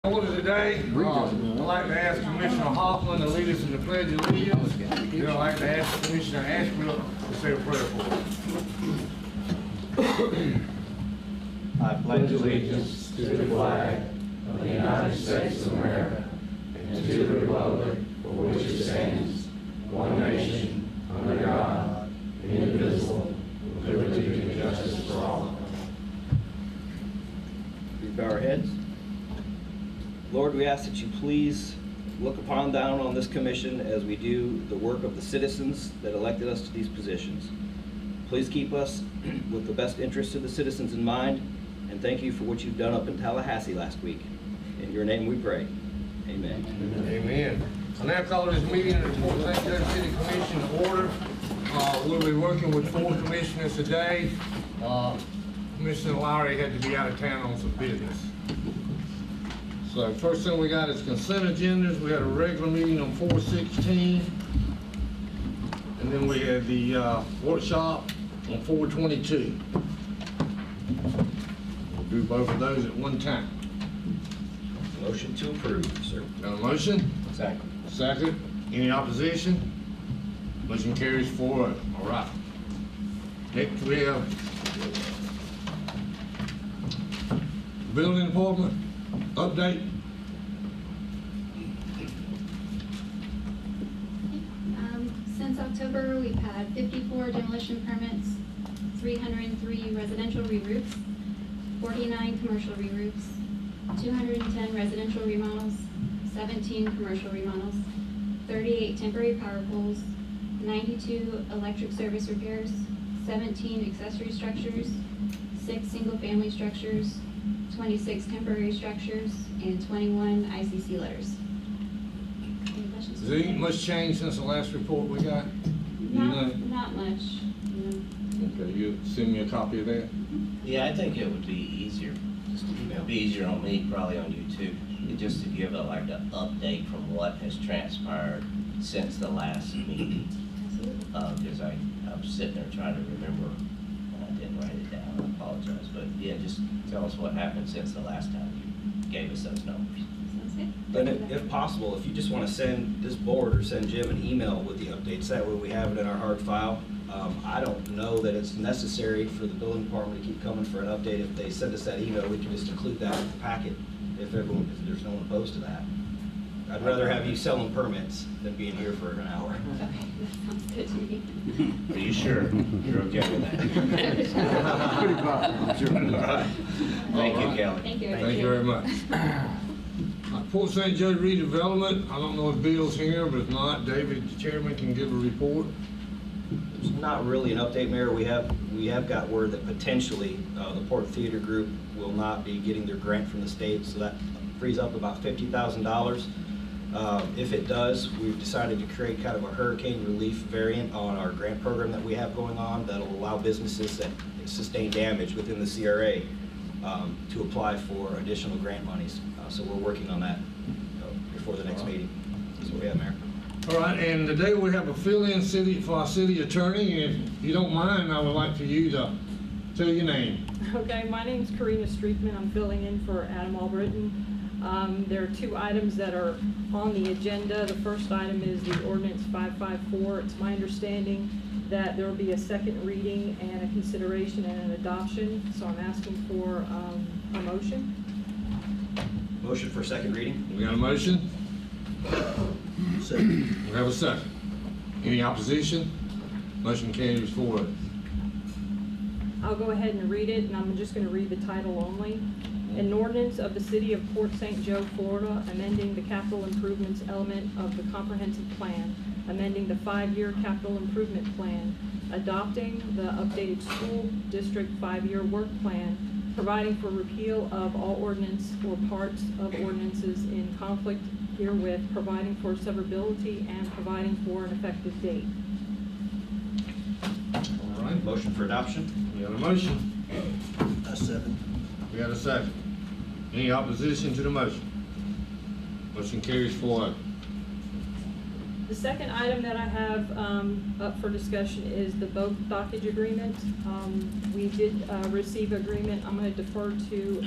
Order today, I'd like to ask Commissioner Hoffman to lead us in the Pledge of Allegiance. Then I'd like to ask Commissioner Ashbrook to say a prayer for us. I pledge allegiance to the flag of the United States of America and to the republic for which it stands, one nation, under God, indivisible, with liberty and justice for all. We bow our heads. Lord, we ask that you please look upon down on this commission as we do the work of the citizens that elected us to these positions. Please keep us with the best interests of the citizens in mind, and thank you for what you've done up in Tallahassee last week. In your name we pray. Amen. Amen. I now call this meeting of the PSJ City Commission to order. We'll be working with 4 commissioners today. Commissioner Lowry had to be out of town on some business. So first thing we got is consent agendas. We had a regular meeting on 4/16, and then we had the workshop on 4/22. We'll do both of those at one time. Motion to approve, sir. Got a motion? Second. Second. Any opposition? Motion carries 4-0. All right. Next we have building department update. Since October, we've had 54 demolition permits, 303 residential re-roofs, 49 commercial re-roofs, 210 residential remodels, 17 commercial remodels, 38 temporary power poles, 92 electric service repairs, 17 accessory structures, 6 single-family structures, 26 temporary structures, and 21 ICC letters. Any questions? Has there much changed since the last report we got? Not much. No. Okay, you send me a copy of that? Yeah, I think it would be easier. It'd be easier on me, probably on you too, just to give like an update from what has transpired since the last meeting. Absolutely. Because I was sitting there trying to remember, and I didn't write it down. I apologize, but yeah, just tell us what happened since the last time you gave us those numbers. Sounds good. Then if possible, if you just want to send this board or send Jim an email with the updates, that way we have it in our hard file. I don't know that it's necessary for the building department to keep coming for an update. If they send us that email, we can just include that in the packet if there's no one opposed to that. I'd rather have you selling permits than being here for an hour. Okay, that sounds good to me. Are you sure you're okay with that? Pretty fine. All right. Thank you, Kelly. Thank you. Thank you very much. Port St. Joe redevelopment, I don't know if Bill's here, but if not, David, the chairman, can give a report. It's not really an update, Mayor. We have got word that potentially the Port Theater Group will not be getting their grant from the state, so that frees up about $50,000. If it does, we've decided to create kind of a hurricane relief variant on our grant program that we have going on that'll allow businesses that sustain damage within the CRA to apply for additional grant monies. So we're working on that before the next meeting. That's what we have, Mayor. All right, and today we have a fill-in for our city attorney. If you don't mind, I would like for you to tell your name. Okay, my name's Karina Streetman. I'm filling in for Adam Albritton. There are 2 items that are on the agenda. The first item is the ordinance 554. It's my understanding that there will be a second reading and a consideration and an adoption. So I'm asking for a motion. Motion for second reading? We got a motion? Second. We have a second. Any opposition? Motion carries 4-0. I'll go ahead and read it, and I'm just going to read the title only. An ordinance of the City of Port St. Joe, Florida, amending the capital improvements element of the comprehensive plan, amending the 5-year capital improvement plan, adopting the updated school district 5-year work plan, providing for repeal of all ordinance or parts of ordinances in conflict herewith, providing for severability, and providing for an effective date. All right. Motion for adoption? We got a motion. A second. We got a second. Any opposition to the motion? Motion carries 4-0. The second item that I have up for discussion is the boat dockage agreement. We did receive agreement. I'm going to defer to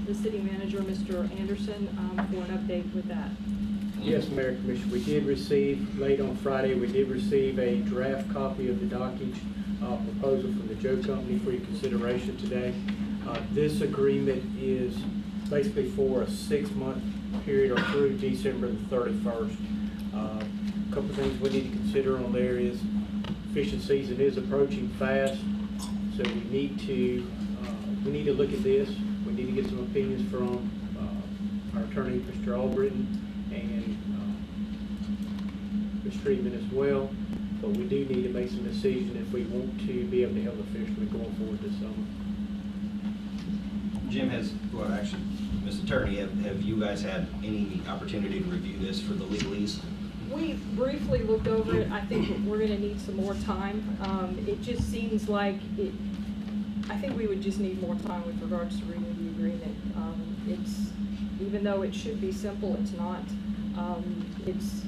the city manager, Mr. Anderson, for an update with that. Yes, Mayor and Commissioner, we did receive, late on Friday, we did receive a draft copy of the dockage proposal from the Joe Company for your consideration today. This agreement is basically for a 6-month period or through December the 31st. A couple of things we need to consider on there is fishing season is approaching fast, so we need to look at this. We need to get some opinions from our attorney, Mr. Albritton, and Ms. Treatment as well. But we do need to make some decisions if we want to be able to help the fishermen going forward this summer. Jim well, actually, Mr. Attorney, have you guys had any opportunity to review this for the legalese? We briefly looked over it. I think we're going to need some more time. It just seems like I think we would just need more time with regards to reading the agreement. Even though it should be simple, it's not. It's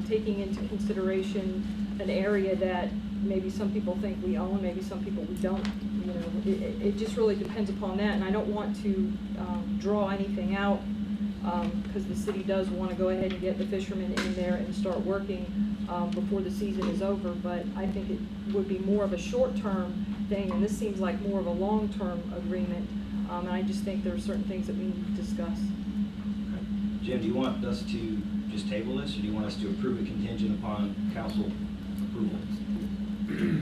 taking into consideration an area that maybe some people think we own, maybe some people we don't. You know, it just really depends upon that, and I don't want to draw anything out because the city does want to go ahead and get the fishermen in there and start working before the season is over. But I think it would be more of a short-term thing, and this seems like more of a long-term agreement. And I just think there are certain things that we need to discuss. Okay. Jim, do you want us to just table this, or do you want us to approve it contingent upon council approval?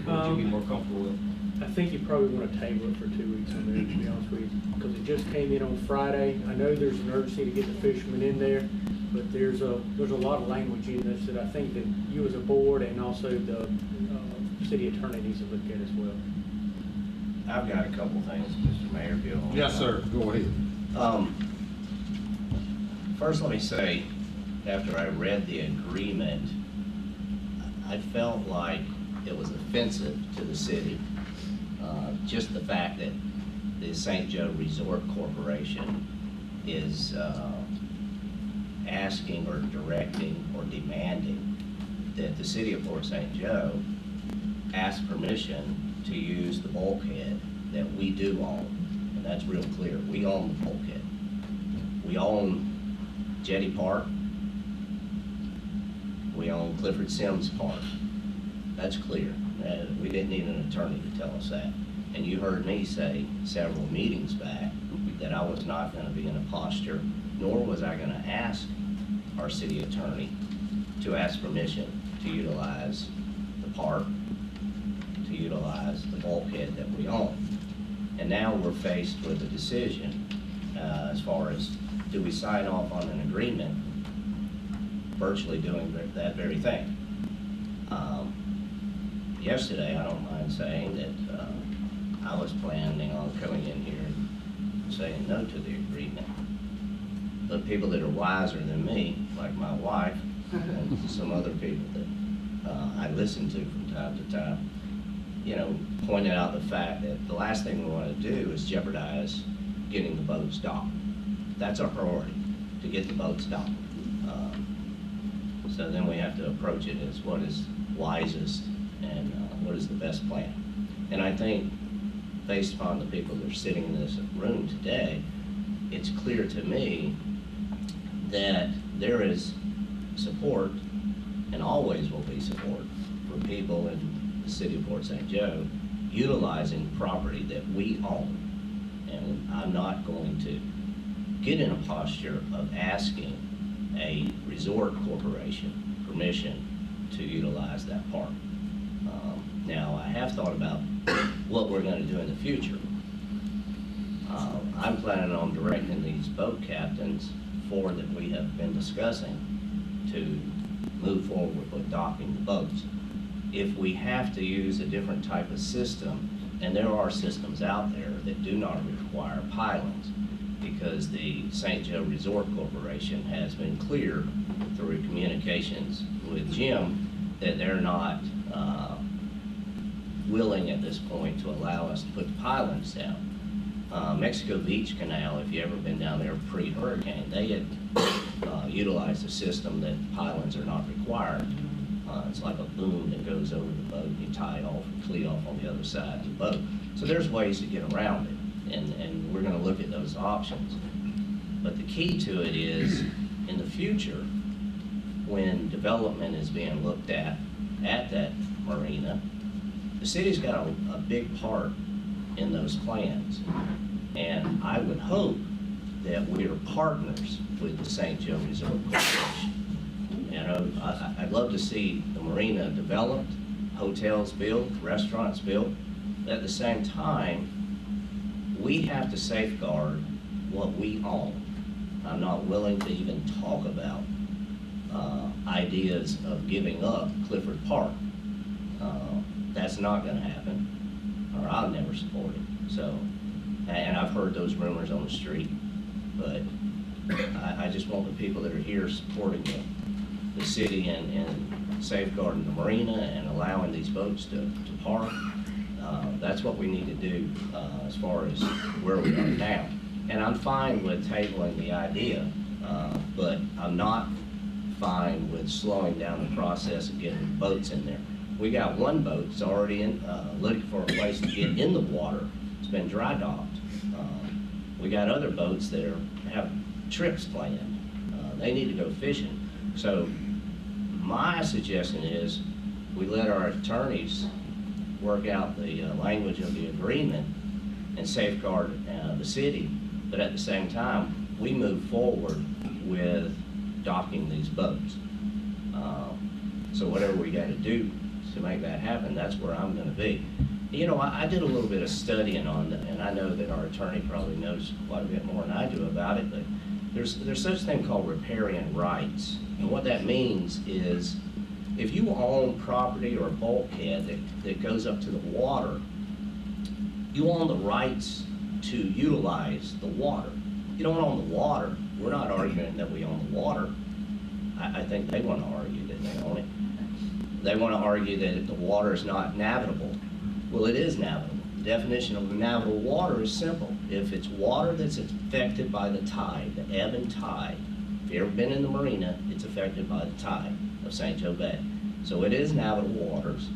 What would you be more comfortable with? I think you probably want to table it for 2 weeks on there, to be honest with you, because it just came in on Friday. I know there's an urgency to get the fishermen in there, but there's a lot of language in this that I think that you as a board and also the city attorney needs to look at as well. I've got a couple things, Mr. Mayor, if you don't. Yes, sir, go ahead. First, let me say, after I read the agreement, I felt like it was offensive to the city. Just the fact that the St. Joe Resort Corporation is asking or directing or demanding that the city of Port St. Joe ask permission to use the bulkhead that we do own. And that's real clear. We own the bulkhead. We own Jetty Park. We own Clifford Sims Park. That's clear. We didn't need an attorney to tell us that. And you heard me say several meetings back that I was not going to be in a posture, nor was I going to ask our city attorney to ask permission to utilize the park, to utilize the bulkhead that we own. And now we're faced with a decision as far as, do we sign off on an agreement virtually doing that very thing? Yesterday, I don't mind saying that I was planning on coming in here and saying no to the agreement. But people that are wiser than me, like my wife and some other people that I listen to from time to time, you know, pointed out the fact that the last thing we want to do is jeopardize getting the boats docked. That's our priority, to get the boats docked. So then we have to approach it as what is wisest and what is the best plan. And I think, based upon the people that are sitting in this room today, it's clear to me that there is support, and always will be support, for people in the city of Port St. Joe utilizing property that we own. And I'm not going to get in a posture of asking a resort corporation permission to utilize that park. Now, I have thought about what we're going to do in the future. I'm planning on directing these boat captains, four that we have been discussing, to move forward with docking the boats. If we have to use a different type of system, and there are systems out there that do not require pylons, because the St. Joe Resort Corporation has been clear through communications with Jim that they're not willing at this point to allow us to put the pylons down. Mexico Beach Canal, if you've ever been down there pre-hurricane, they had utilized a system that pylons are not required, It's like a boom that goes over the boat, and you tie it off and cleat off on the other side of the boat. So there's ways to get around it, and we're gonna look at those options. But the key to it is, in the future, when development is being looked at that marina, the city's got a big part in those plans. And I would hope that we are partners with the St. Joe Resort Corporation. You know, I'd love to see the marina developed, hotels built, restaurants built. But at the same time, we have to safeguard what we own. I'm not willing to even talk about ideas of giving up Clifford Park. That's not gonna happen, or I'll never support it. So, and I've heard those rumors on the street, but I just want the people that are here supporting the city and safeguarding the marina and allowing these boats to park. That's what we need to do as far as where we are now. And I'm fine with tabling the idea, but I'm not fine with slowing down the process of getting boats in there. We got one boat that's already in, looking for a place to get in the water. It's been dry docked. We got other boats that have trips planned. They need to go fishing. So my suggestion is we let our attorneys work out the language of the agreement and safeguard the city, but at the same time, we move forward with docking these boats. So whatever we got to do to make that happen, that's where I'm going to be. You know, I did a little bit of studying on it, and I know that our attorney probably knows quite a bit more than I do about it, but there's such a thing called riparian rights. And what that means is if you own property or a bulkhead that goes up to the water, you own the rights to utilize the water. You don't own the water. We're not arguing that we own the water. I think they want to argue that they own it. They want to argue that the water is not navigable. Well, it is navigable. The definition of navigable water is simple. If it's water that's affected by the tide, the ebb and tide, if you've ever been in the marina, it's affected by the tide of St. Joe Bay. So it is navigable waters.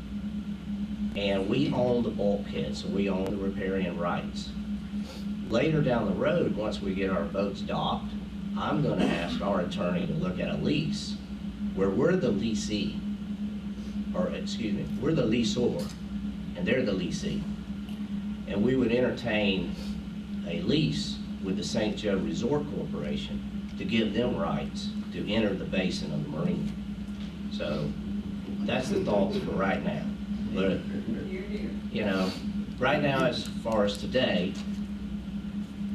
And we own the bulkhead, so we own the riparian rights. Later down the road, once we get our boats docked, I'm going to ask our attorney to look at a lease where we're the leasee, or excuse me, we're the leaseor, and they're the leasee. And we would entertain a lease with the St. Joe Resort Corporation to give them rights to enter the basin of the marina. So that's the thoughts for right now. But, you know, right now as far as today,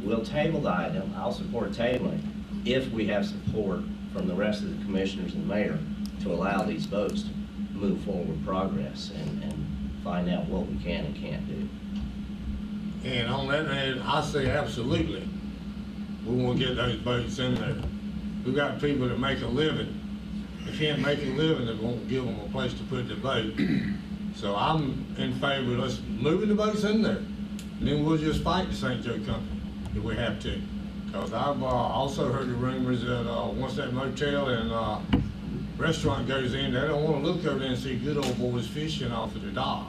we'll table the item. I'll support tabling if we have support from the rest of the commissioners and mayor to allow these boats to move forward progress and find out what we can and can't do. And on that end, I say absolutely, we want to get those boats in there. We got people that make a living. They can't make a living, they won't give them a place to put their boat. So I'm in favor of us moving the boats in there. And then we'll just fight the St. Joe Company if we have to. Because I've also heard the rumors that once that motel and restaurant goes in, they don't want to look over there and see good old boys fishing off of the dock.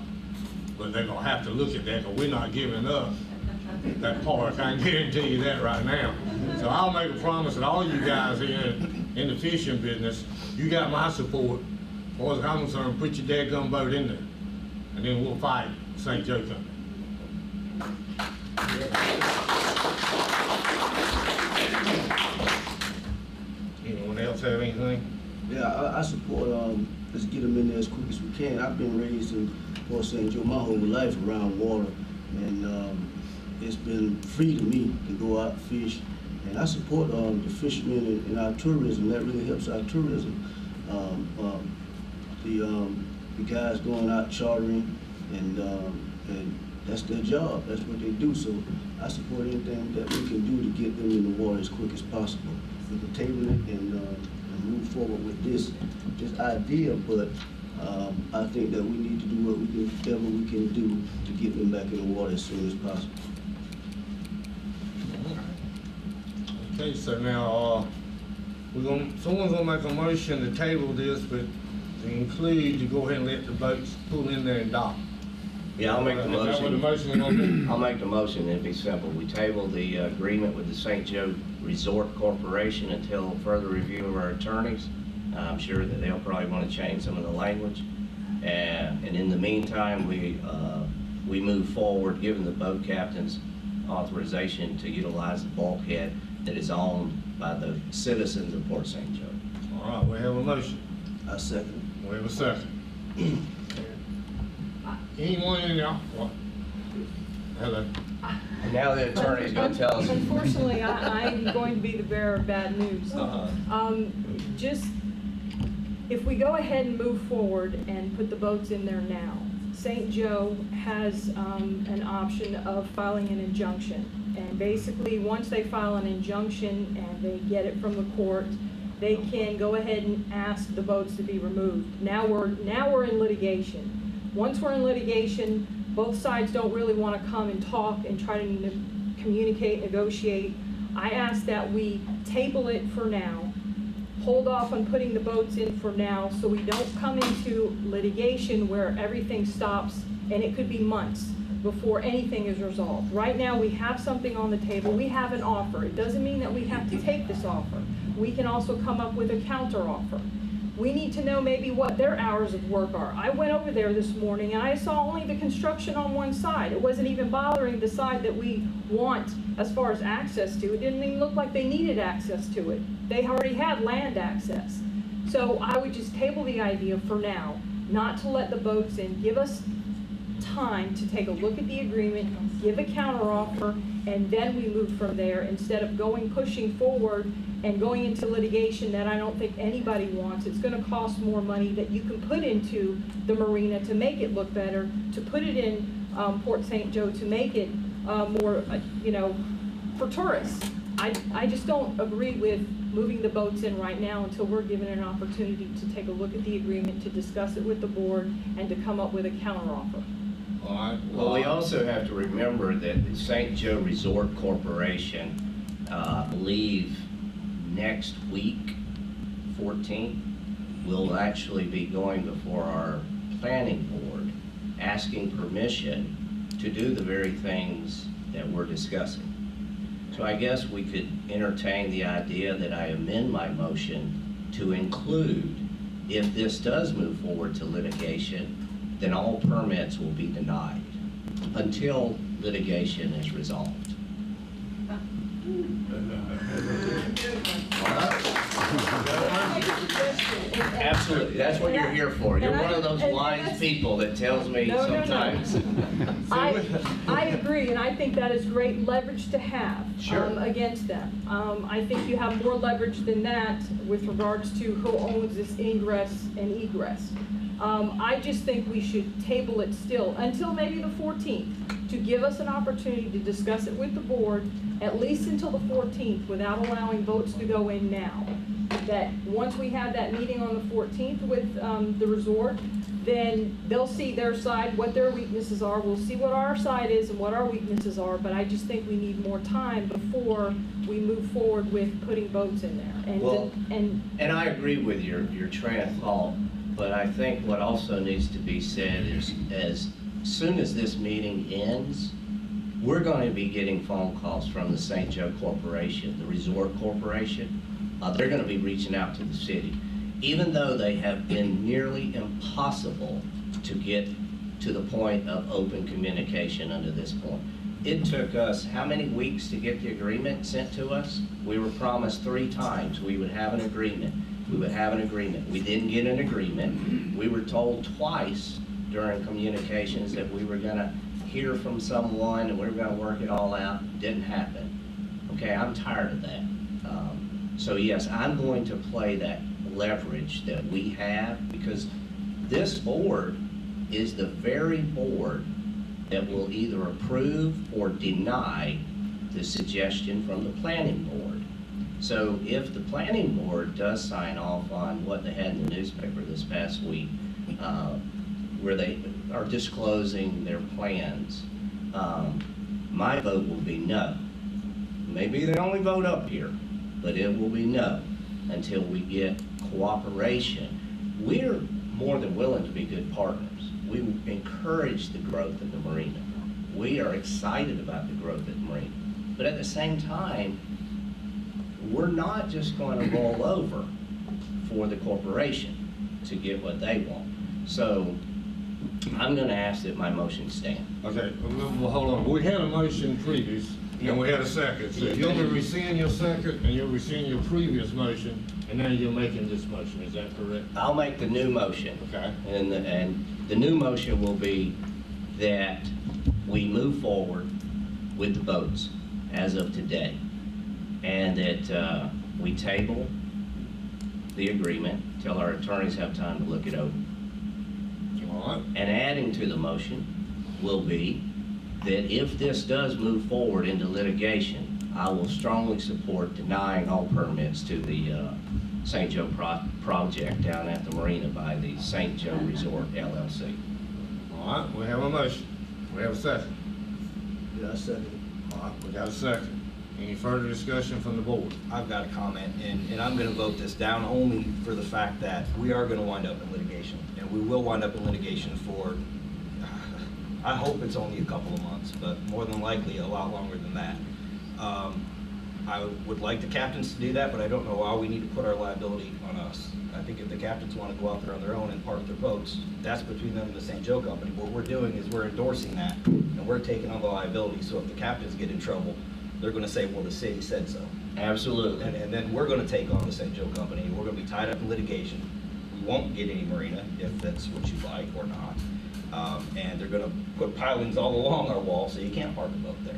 But they're going to have to look at that because we're not giving up that park. I can guarantee you that right now. So I'll make a promise that all you guys here in the fishing business, you got my support. As far as I'm concerned, put your dadgum boat in there. And then we'll fight St. Joe Company. Anyone else have anything? Yeah, I support, let's get them in there as quick as we can. I've been raised in Port St. Joe my whole life around water, and it's been free to me to go out and fish. And I support the fishermen and our tourism. That really helps our tourism. The guys going out chartering, and that's their job. That's what they do. So I support anything that we can do to get them in the water as quick as possible. We can table it and move forward with this idea, but I think that we need to do whatever we can do to get them back in the water as soon as possible. Okay, so now someone's gonna make a motion to table this, but is include to go ahead and let the boats pull in there and dock. Yeah, I'll make the Is that what the motion. motion gonna be? I'll make the motion, it'd be simple. We table the agreement with the St. Joe Resort Corporation until further review of our attorneys. I'm sure that they'll probably want to change some of the language. And in the meantime, we move forward, giving the boat captains authorization to utilize the bulkhead that is owned by the citizens of Port St. Joe. All right, we have a motion. I second. We have a second. Anyone in there? What? Hello. And now the attorney's gonna tell us. Unfortunately, I'm going to be the bearer of bad news. Just, if we go ahead and move forward and put the boats in there now, St. Joe has an option of filing an injunction. And basically, once they file an injunction and they get it from the court, they can go ahead and ask the boats to be removed. Now we're in litigation. Once we're in litigation, both sides don't really want to come and talk and try to communicate, negotiate. I ask that we table it for now, hold off on putting the boats in for now, so we don't come into litigation where everything stops, and it could be months before anything is resolved. Right now, we have something on the table. We have an offer. It doesn't mean that we have to take this offer. We can also come up with a counter offer. We need to know maybe what their hours of work are. I went over there this morning and I saw only the construction on one side. It wasn't even bothering the side that we want as far as access to. It didn't even look like they needed access to it. They already had land access. So I would just table the idea for now, not to let the boats in. Give us time to take a look at the agreement, give a counteroffer, and then we move from there instead of pushing forward and going into litigation that I don't think anybody wants. It's going to cost more money that you can put into the marina to make it look better, to put it in Port St. Joe to make it more, for tourists. I just don't agree with moving the boats in right now until we're given an opportunity to take a look at the agreement, to discuss it with the board, and to come up with a counteroffer. All right. Well, we also have to remember that the St. Joe Resort Corporation, I believe next week, 14th, will actually be going before our planning board, asking permission to do the very things that we're discussing. So I guess we could entertain the idea that I amend my motion to include, if this does move forward to litigation, then all permits will be denied until litigation is resolved. Absolutely, that's what you're here for. You're one of those wise people that tells me sometimes. I agree, and I think that is great leverage to have against them. I think you have more leverage than that with regards to who owns this ingress and egress. I just think we should table it still until maybe the 14th to give us an opportunity to discuss it with the board, at least until the 14th, without allowing votes to go in now. That once we have that meeting on the 14th with the resort, then they'll see their side, what their weaknesses are. We'll see what our side is and what our weaknesses are, but I just think we need more time before we move forward with putting boats in there. And I agree with your train of thought, but I think what also needs to be said is, as soon as this meeting ends, we're going to be getting phone calls from the St. Joe Corporation, the Resort Corporation. They're going to be reaching out to the city. Even though they have been nearly impossible to get to the point of open communication under this point. It took us how many weeks to get the agreement sent to us? We were promised 3 times we would have an agreement. We would have an agreement. We didn't get an agreement. We were told twice during communications that we were going to hear from someone and we were going to work it all out. Didn't happen. Okay, I'm tired of that. So yes, I'm going to play that leverage that we have, because this board is the very board that will either approve or deny the suggestion from the planning board. So if the planning board does sign off on what they had in the newspaper this past week, where they are disclosing their plans, my vote will be no. Maybe they only vote up here, but it will be no until we get cooperation. We're more than willing to be good partners. We encourage the growth in the marina. We are excited about the growth at the marina. But at the same time, we're not just going to roll over for the corporation to get what they want. So I'm going to ask that my motion stand. Okay, well, hold on. We had a motion previous, and we had a second. So you're gonna rescind your second, and you'll rescind your previous motion, and now you're making this motion, is that correct? I'll make the new motion. Okay. And the new motion will be that we move forward with the votes as of today, and that we table the agreement till our attorneys have time to look it over. All right. And adding to the motion will be that if this does move forward into litigation, I will strongly support denying all permits to the St. Joe project down at the marina by the St. Joe Resort LLC. All right, we have a motion. We have a second. Yeah, I second. All right, we got a second. Any further discussion from the board? I've got a comment, and I'm gonna vote this down only for the fact that we are gonna wind up in litigation, and we will wind up in litigation for, I hope it's only a couple of months, but more than likely a lot longer than that. I would like the captains to do that, but I don't know why we need to put our liability on us. I think if the captains wanna go out there on their own and park their boats, that's between them and the St. Joe Company. What we're doing is we're endorsing that, and we're taking on the liability, so if the captains get in trouble, they're gonna say, well, the city said so. Absolutely. And then we're gonna take on the St. Joe Company, and we're gonna be tied up in litigation. We won't get any marina, if that's what you like or not. And they're gonna put pilings all along our wall, so you can't park a boat there.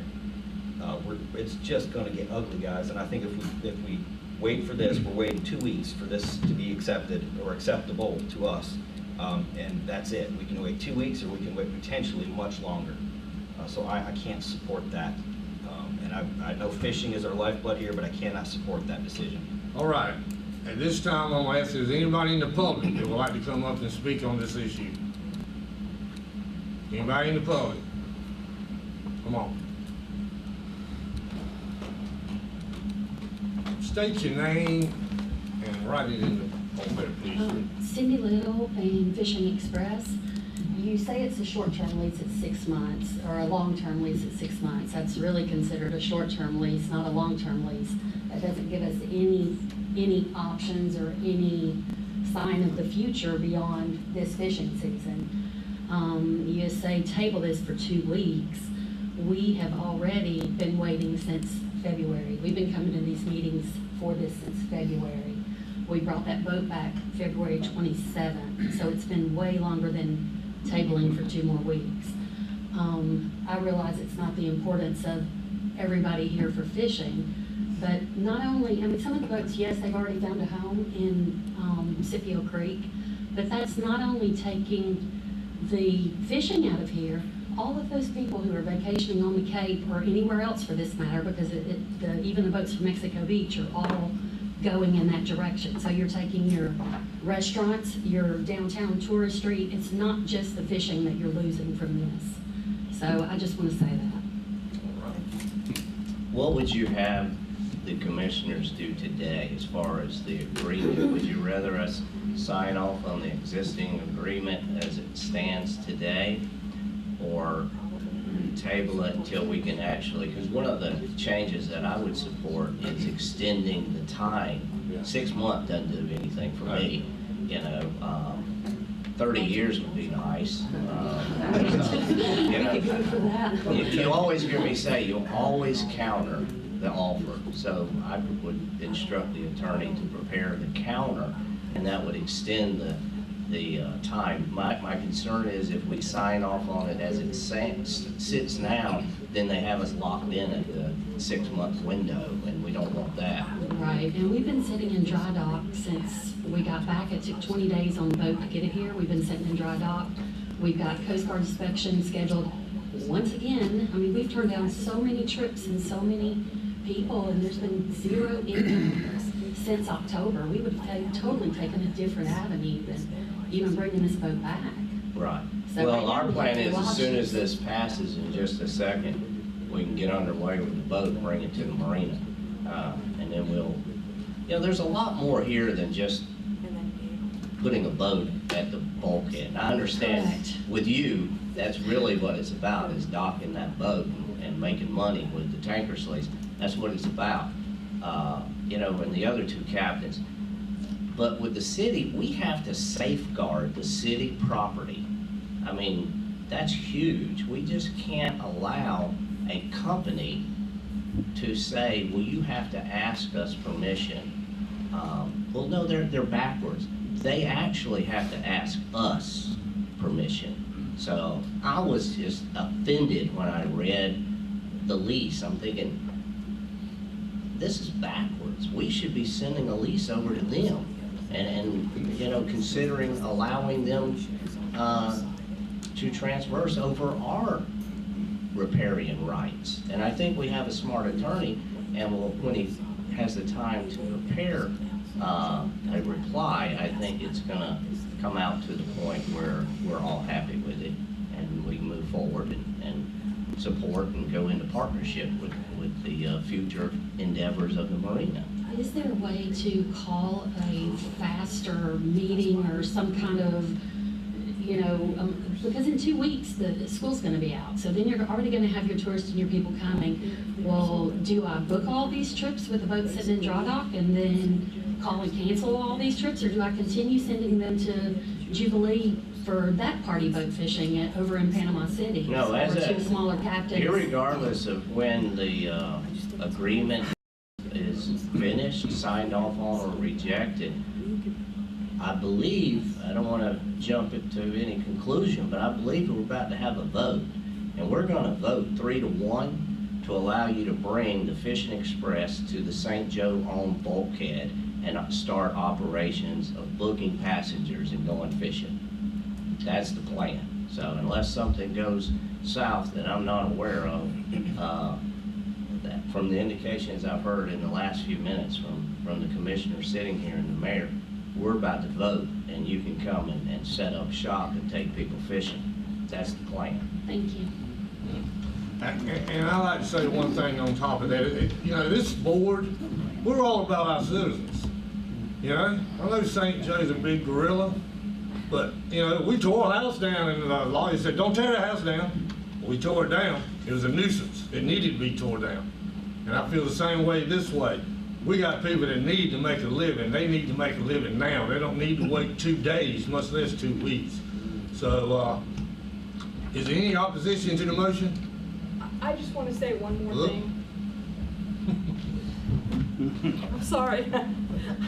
It's just gonna get ugly, guys, and I think if we wait for this, we're waiting 2 weeks for this to be accepted or acceptable to us. And that's it. We can wait 2 weeks, or we can wait potentially much longer. So I can't support that. And I know fishing is our lifeblood here, but I cannot support that decision. All right. At this time, I'm gonna ask, is anybody in the public that would like to come up and speak on this issue? Anybody in the public? Come on. State your name and write it in the paper, please. Cindy Little and Fishing Express. You say it's a short-term lease at 6 months, or a long-term lease at 6 months. That's really considered a short-term lease, not a long-term lease. That doesn't give us any options or any sign of the future beyond this fishing season. You say table this for 2 weeks. We have already been waiting since February. We've been coming to these meetings for this since February. We brought that boat back February 27th, so it's been way longer than tabling for 2 more weeks. I realize it's not the importance of everybody here for fishing, but not only, I mean, some of the boats, yes, they've already found a home in Scipio Creek, but that's not only taking the fishing out of here, all of those people who are vacationing on the Cape or anywhere else for this matter, because even the boats from Mexico Beach are all going in that direction. So you're taking your restaurants, your downtown tourist street. It's not just the fishing that you're losing from this. So I just want to say that. What would you have the commissioners do today as far as the agreement? Would you rather us sign off on the existing agreement as it stands today, or table it until we can actually, because one of the changes that I would support is extending the time. 6 months doesn't do anything for me, you know. 30 years would be nice. You know, you always hear me say, you'll always counter the offer. So I would instruct the attorney to prepare the counter, and that would extend the time. My concern is if we sign off on it as it sits now, then they have us locked in at the 6-month window, and we don't want that. Right, and we've been sitting in dry dock since we got back. It took 20 days on the boat to get it here. We've been sitting in dry dock. We've got Coast Guard inspection scheduled once again. I mean, we've turned down so many trips and so many people, and there's been 0 incomes since October. We would have totally taken a different avenue than even bringing this boat back. Right. So Well, right now our we plan have is two as soon as options. this passes in just a second, we can get underway with the boat and bring it to the marina. And then we'll, you know, there's a lot more here than just putting a boat at the bulkhead. I understand Correct. with you, that's really what it's about, is docking that boat and making money with the tanker slates. That's what it's about, you know, and the other two captains. But with the city, we have to safeguard the city property. I mean, that's huge. We just can't allow a company to say, well, you have to ask us permission. Well, no, they're backwards. They actually have to ask us permission. So I was just offended when I read the lease. I'm thinking, this is backwards. We should be sending a lease over to them and you know, considering allowing them to transverse over our riparian rights. And I think we have a smart attorney, and when he has the time to prepare a reply, I think it's gonna come out to the point where we're all happy with it and we move forward and support and go into partnership with the future endeavors of the marina. Is there a way to call a faster meeting or some kind of, you know, because in 2 weeks, the school's gonna be out. So then you're already gonna have your tourists and your people coming. Well, do I book all these trips with the boat sitting in dry dock and then call and cancel all these trips? Or do I continue sending them to Jubilee for that party boat fishing over in Panama City? No, as or a, to smaller captains? irregardless of when the agreement is finished, signed off on, or rejected, I believe, I don't want to jump into any conclusion, but I believe we're about to have a vote. And we're going to vote 3-1 to allow you to bring the Fishing Express to the St. Joe on bulkhead and start operations of booking passengers and going fishing. That's the plan. So unless something goes south that I'm not aware of, that from the indications I've heard in the last few minutes from the commissioner sitting here and the mayor, we're about to vote and you can come and set up shop and take people fishing. That's the plan. Thank you. And I like to say one thing on top of that. You know, this board, we're all about our citizens. You know, I know St. Joe's a big gorilla, but, you know, we tore a house down and the lawyer said, don't tear the house down. We tore it down. It was a nuisance. It needed to be tore down. And I feel the same way this way. We got people that need to make a living. They need to make a living now. They don't need to wait 2 days, much less 2 weeks. So, is there any opposition to the motion? I just want to say one more thing. I'm sorry.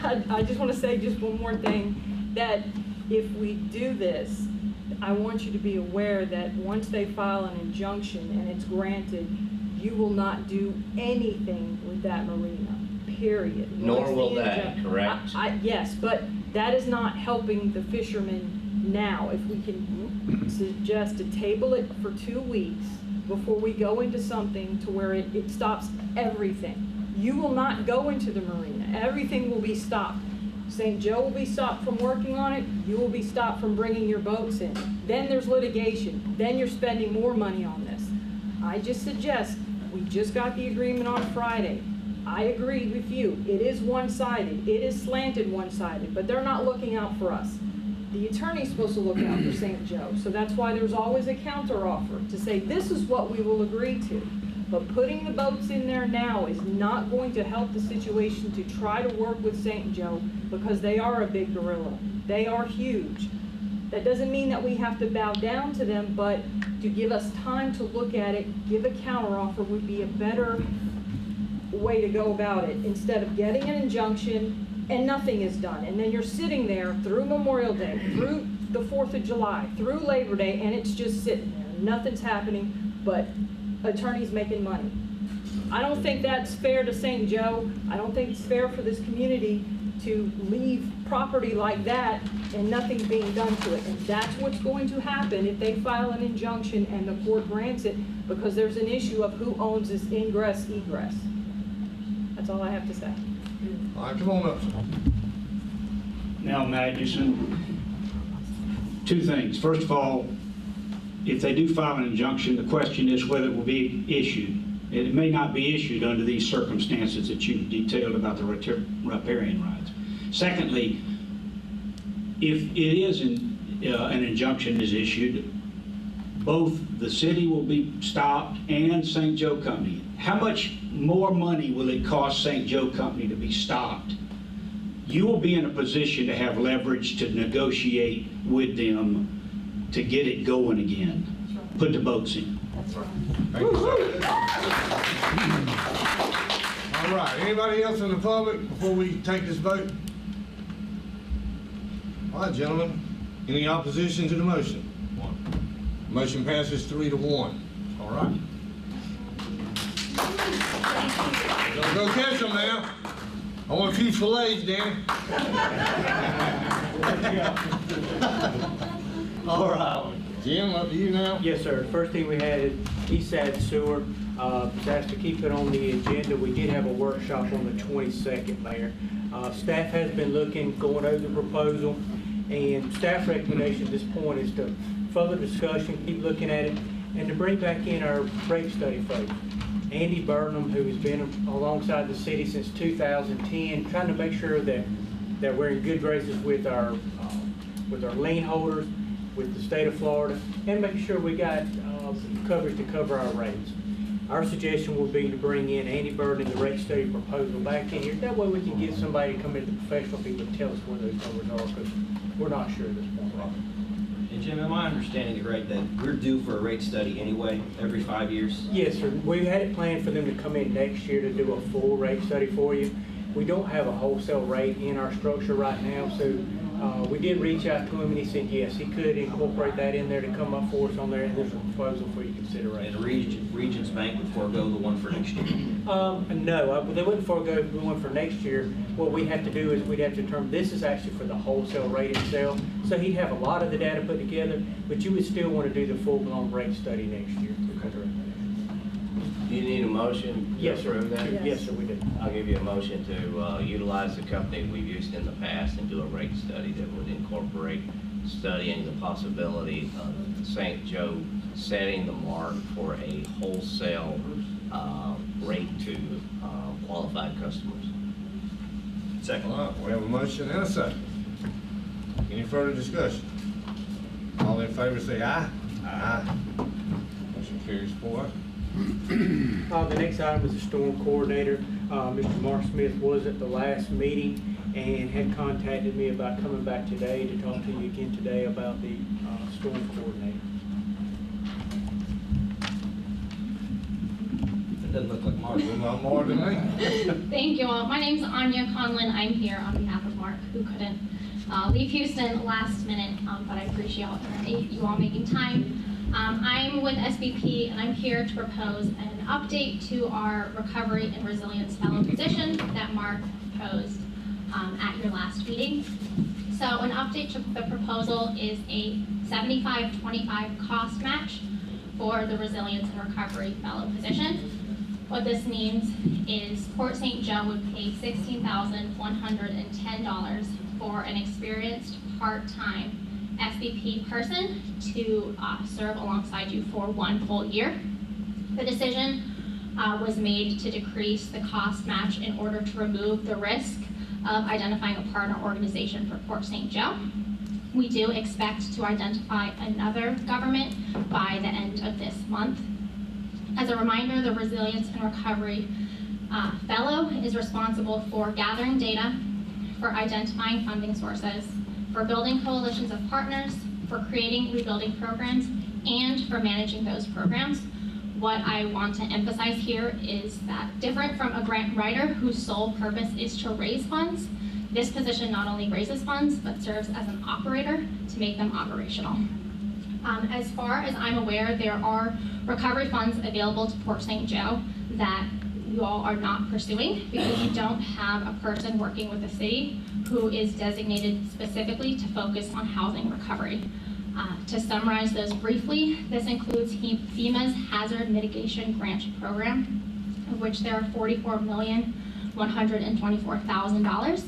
I just want to say just one more thing, that if we do this, I want you to be aware that once they file an injunction and it's granted, you will not do anything with that marina, period. Nor Once will the that, correct? Yes, but that is not helping the fishermen now. If we can suggest to table it for 2 weeks before we go into something to where it stops everything. You will not go into the marina. Everything will be stopped. St. Joe will be stopped from working on it. You will be stopped from bringing your boats in. Then there's litigation. Then you're spending more money on this. I just suggest, we just got the agreement on Friday. I agree with you. It is one-sided. It is slanted one-sided, but they're not looking out for us. The attorney's supposed to look out for St. Joe, so that's why there's always a counteroffer to say this is what we will agree to. But putting the boats in there now is not going to help the situation to try to work with St. Joe, because they are a big gorilla. They are huge. That doesn't mean that we have to bow down to them, but to give us time to look at it, give a counteroffer would be a better way to go about it, instead of getting an injunction and nothing is done. And then you're sitting there through Memorial Day, through the 4th of July, through Labor Day, and it's just sitting there. Nothing's happening, but attorneys making money. I don't think that's fair to St. Joe. I don't think it's fair for this community to leave property like that and nothing being done to it. And that's what's going to happen if they file an injunction and the court grants it, because there's an issue of who owns this ingress, egress. That's all I have to say. All right, come on up, sir. Now, Magnuson, 2 things. First of all, if they do file an injunction, the question is whether it will be issued. It may not be issued under these circumstances that you've detailed about the riparian rights. Secondly, if it is an injunction is issued, both the city will be stopped and St. Joe Company. How much more money will it cost St. Joe Company to be stopped? You will be in a position to have leverage to negotiate with them to get it going again. Put the boats in. Thank you, sir. All right, anybody else in the public before we take this vote? All right, gentlemen, any opposition to the motion? One. Motion passes 3-1. All right. Go catch them now. I want a few fillets, Danny. All right. Jim, up to you now. Yes, sir. The first thing we had is East Side Sewer. Was asked to keep it on the agenda. We did have a workshop on the 22nd, Mayor. Staff has been looking, going over the proposal, and staff recommendation at this point is to further discussion, keep looking at it, and to bring back in our rate study folks. Andy Burnham, who has been alongside the city since 2010, trying to make sure that we're in good graces with our lien holders, with the state of Florida, and making sure we got coverage to cover our rates. Our suggestion will be to bring in Andy Burnham and the rate study proposal back in here. That way we can get somebody to come in, the professional people, to tell us where those numbers are, because we're not sure at this point. And Jim, am I understanding it right that we're due for a rate study anyway, every 5 years? Yes, sir. We had it planned for them to come in next year to do a full rate study for you. We don't have a wholesale rate in our structure right now, so we did reach out to him, and he said yes, he could incorporate that in there to come up for us on there, and there's a proposal for your consideration. And Regions Bank would forego the one for next year? No, they wouldn't forego the one for next year. What we have to do is we'd have to determine, this is actually for the wholesale rate itself, so he'd have a lot of the data put together, but you would still want to do the full-blown rate study next year. Do you need a motion to Yes, sir. approve that? Yes, sir, we do. I'll give you a motion to utilize the company we've used in the past and do a rate study that would incorporate studying the possibility of St. Joe setting the mark for a wholesale rate to qualified customers. Second. All right, we have a motion and a second. Any further discussion? All in favor say aye. Aye. Motion carries 4. The next item is the storm coordinator. Mr. Mark Smith was at the last meeting and had contacted me about coming back today to talk to you again today about the storm coordinator. It doesn't look like Mark. Not more than me. Thank you all. My name's Anya Conlin. I'm here on behalf of Mark, who couldn't leave Houston last minute, but I appreciate you all making time. I'm with SBP, and I'm here to propose an update to our recovery and resilience fellow position that Mark proposed at your last meeting. So an update to the proposal is a 75-25 cost match for the resilience and recovery fellow position. What this means is Port St. Joe would pay $16,110 for an experienced part-time SBP person to serve alongside you for 1 full year. The decision was made to decrease the cost match in order to remove the risk of identifying a partner organization for Port St. Joe. We do expect to identify another government by the end of this month. As a reminder, the Resilience and Recovery Fellow is responsible for gathering data, for identifying funding sources, for building coalitions of partners, for creating rebuilding programs, and for managing those programs. What I want to emphasize here is that different from a grant writer whose sole purpose is to raise funds, this position not only raises funds, but serves as an operator to make them operational. As far as I'm aware, there are recovery funds available to Port St. Joe that you all are not pursuing because you don't have a person working with the city who is designated specifically to focus on housing recovery. To summarize those briefly, this includes FEMA's Hazard Mitigation Grant Program, of which there are $44,124,000.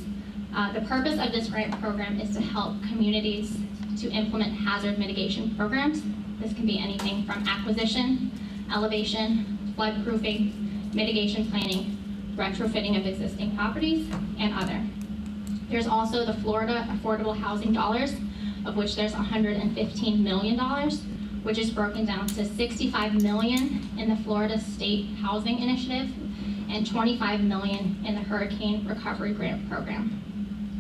The purpose of this grant program is to help communities to implement hazard mitigation programs. This can be anything from acquisition, elevation, flood-proofing, mitigation planning, retrofitting of existing properties, and other. There's also the Florida Affordable Housing Dollars, of which there's $115 million, which is broken down to $65 million in the Florida State Housing Initiative and $25 million in the Hurricane Recovery Grant Program.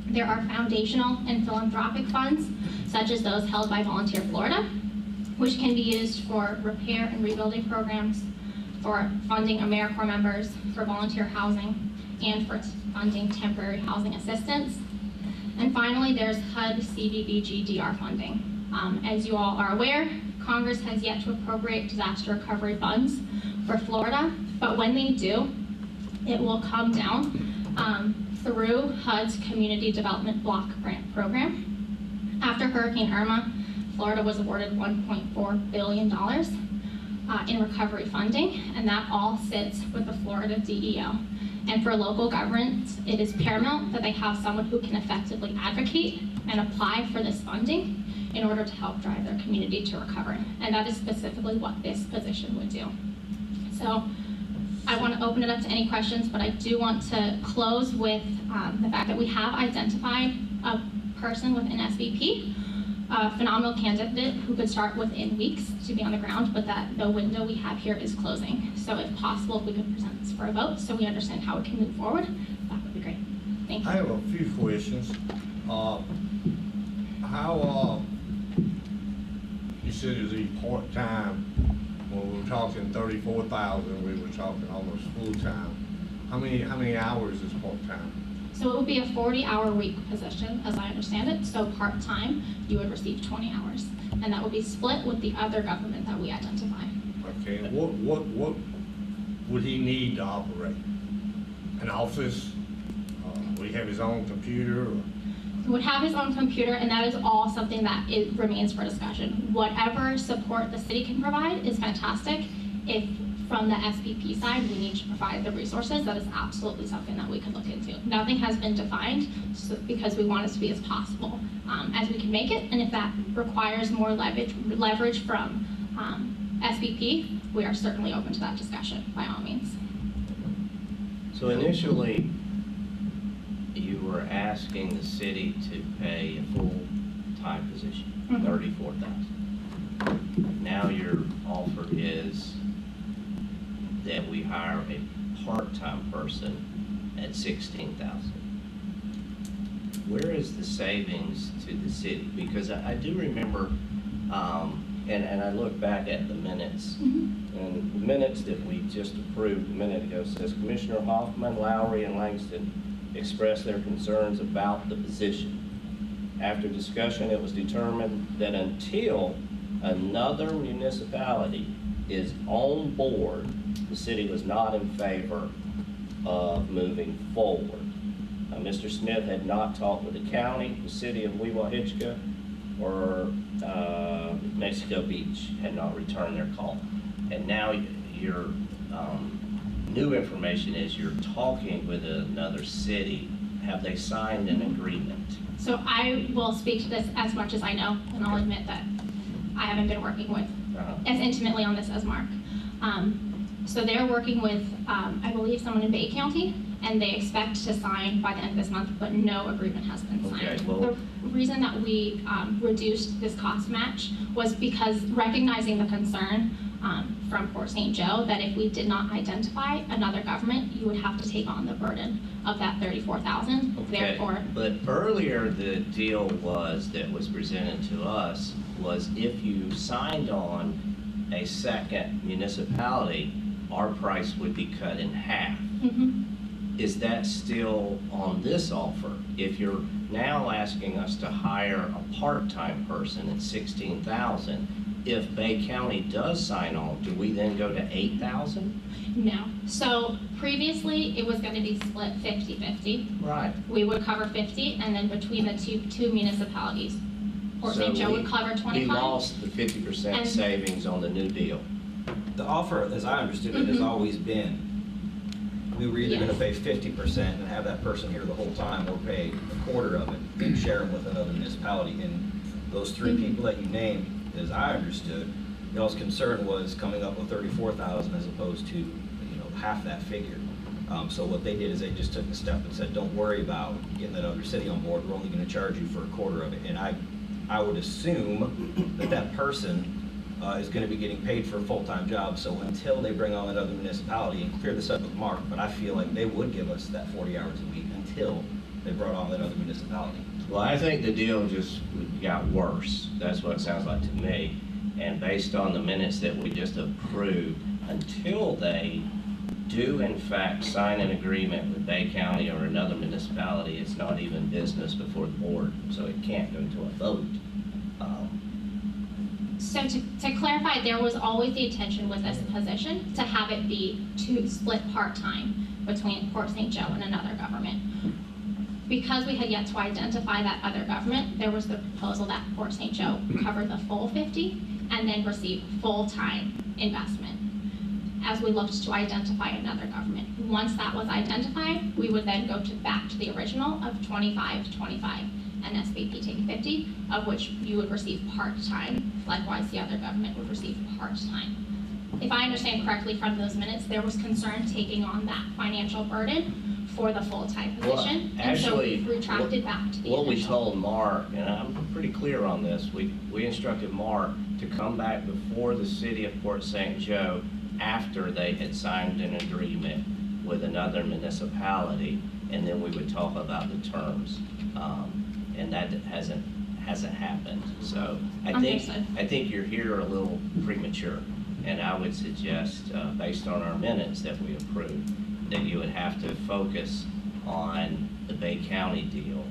There are foundational and philanthropic funds, such as those held by Volunteer Florida, which can be used for repair and rebuilding programs, for funding AmeriCorps members, for volunteer housing, and for funding temporary housing assistance. And finally, there's HUD CDBG DR funding. As you all are aware, Congress has yet to appropriate disaster recovery funds for Florida, but when they do, it will come down through HUD's Community Development Block Grant Program. After Hurricane Irma, Florida was awarded $1.4 billion in recovery funding, and that all sits with the Florida DEO. And for local governments, it is paramount that they have someone who can effectively advocate and apply for this funding in order to help drive their community to recovery. And that is specifically what this position would do. So I want to open it up to any questions, but I do want to close with the fact that we have identified a person within SVP, a phenomenal candidate who could start within weeks to be on the ground, but that the window we have here is closing. So if possible, if we could present this for a vote so we understand how it can move forward, that would be great. Thank you. I have a few questions. You said it was a part-time. When we were talking 34,000, we were talking almost full-time. How many hours is part-time? So it would be a 40-hour week position, as I understand it. So part-time, you would receive 20 hours. And that would be split with the other government that we identify. Okay, and what would he need to operate? An office? Would he have his own computer? Or? He would have his own computer, and that is all something that remains for discussion. Whatever support the city can provide is fantastic. If from the SPP side, we need to provide the resources, that is absolutely something that we could look into. Nothing has been defined because we want it to be as possible as we can make it, and if that requires more leverage from SPP, we are certainly open to that discussion by all means. So initially, you were asking the city to pay a full-time position, $34,000. Now your offer is that we hire a part-time person at $16,000. Where is the savings to the city? Because I do remember, and I look back at the minutes, and the minutes that we just approved a minute ago says Commissioner Hoffman, Lowry, and Langston expressed their concerns about the position. After discussion, it was determined that until another municipality is on board, the city was not in favor of moving forward. Mr. Smith had not talked with the county, the city of Weewahitchka, or Mexico Beach had not returned their call. And now your new information is you're talking with another city. Have they signed an agreement? So I will speak to this as much as I know, and I'll admit that I haven't been working with as intimately on this as Mark. So they're working with, I believe, someone in Bay County, and they expect to sign by the end of this month, but no agreement has been signed. Okay, well, the reason that we reduced this cost match was because recognizing the concern from Port St. Joe that if we did not identify another government, you would have to take on the burden of that $34,000. Okay. Therefore, But earlier the deal that was presented to us was if you signed on a second municipality, our price would be cut in half. Is that still on this offer? If you're now asking us to hire a part-time person at $16,000, if Bay County does sign on, do we then go to $8,000? no. So previously, it was going to be split 50-50. Right. We would cover 50, and then between the two municipalities, Port So St. Joe would cover 25. We lost the 50% And- savings on the new deal. The offer, as I understood it, has always been, we were either gonna pay 50% and have that person here the whole time, or pay a quarter of it and share them with another municipality. And those three people that you named, as I understood, y'all's concern was coming up with 34,000 as opposed to, half that figure. So what they did is they just took a step and said, don't worry about getting that other city on board, we're only gonna charge you for a quarter of it. And I would assume that that person is gonna be getting paid for a full-time job, so until they bring on that other municipality, and clear this up with Mark, but I feel like they would give us that 40 hours a week until they brought on that other municipality. Well, I think the deal just got worse. That's what it sounds like to me. And based on the minutes that we just approved, until they do in fact sign an agreement with Bay County or another municipality, it's not even business before the board, so it can't go to a vote. So to clarify, there was always the intention with this position to have it be split part-time between Port St. Joe and another government. Because we had yet to identify that other government, there was the proposal that Port St. Joe cover the full 50 and then receive full-time investment as we looked to identify another government. Once that was identified, we would then go back to the original of 25-25 and SBP take 50, of which you would receive part-time. Likewise, the other government would receive part-time. If I understand correctly from those minutes, there was concern taking on that financial burden for the full-time position. Well, and so actually, we retracted back to the what we initial. told Mark, and I'm pretty clear on this, we instructed Mark to come back before the city of Port St. Joe after they had signed an agreement with another municipality, and then we would talk about the terms. And that hasn't happened. So I think you're here a little premature, and I would suggest, based on our minutes that we approved, that you would have to focus on the Bay County deal,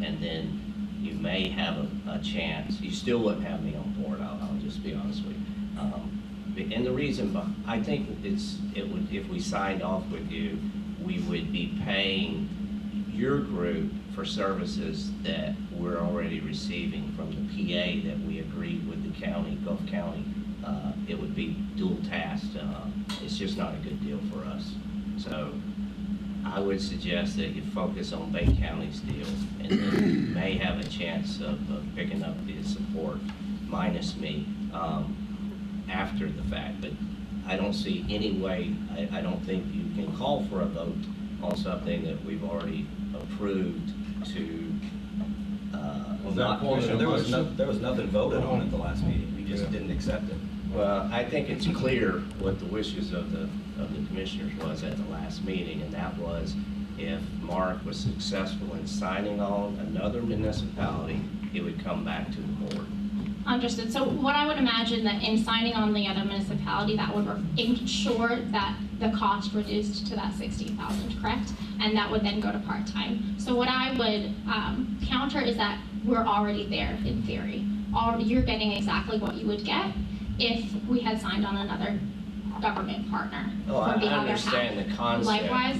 and then you may have a chance. You still wouldn't have me on board. I'll just be honest with you. And the reason, I think if we signed off with you, we would be paying your group for services that we're already receiving from the PA that we agreed with the county, Gulf County. It would be dual tasked. It's just not a good deal for us. So I would suggest that you focus on Bay County's deal, and then you may have a chance of picking up the support, minus me, after the fact. But I don't see any way, I don't think you can call for a vote on something that we've already approved to not push a There was motion. nothing voted on at the last meeting. We just didn't accept it. Well, I think it's clear what the wishes of the commissioners was at the last meeting, and that was if Mark was successful in signing on another municipality, it would come back to the board. Understood. So what I would imagine that in signing on the other municipality, that would ensure that the cost reduced to that 16,000, correct? And that would then go to part-time. So what I would counter is that we're already there in theory. You're getting exactly what you would get if we had signed on another government partner Oh, for the I other half. understand the concept. Likewise,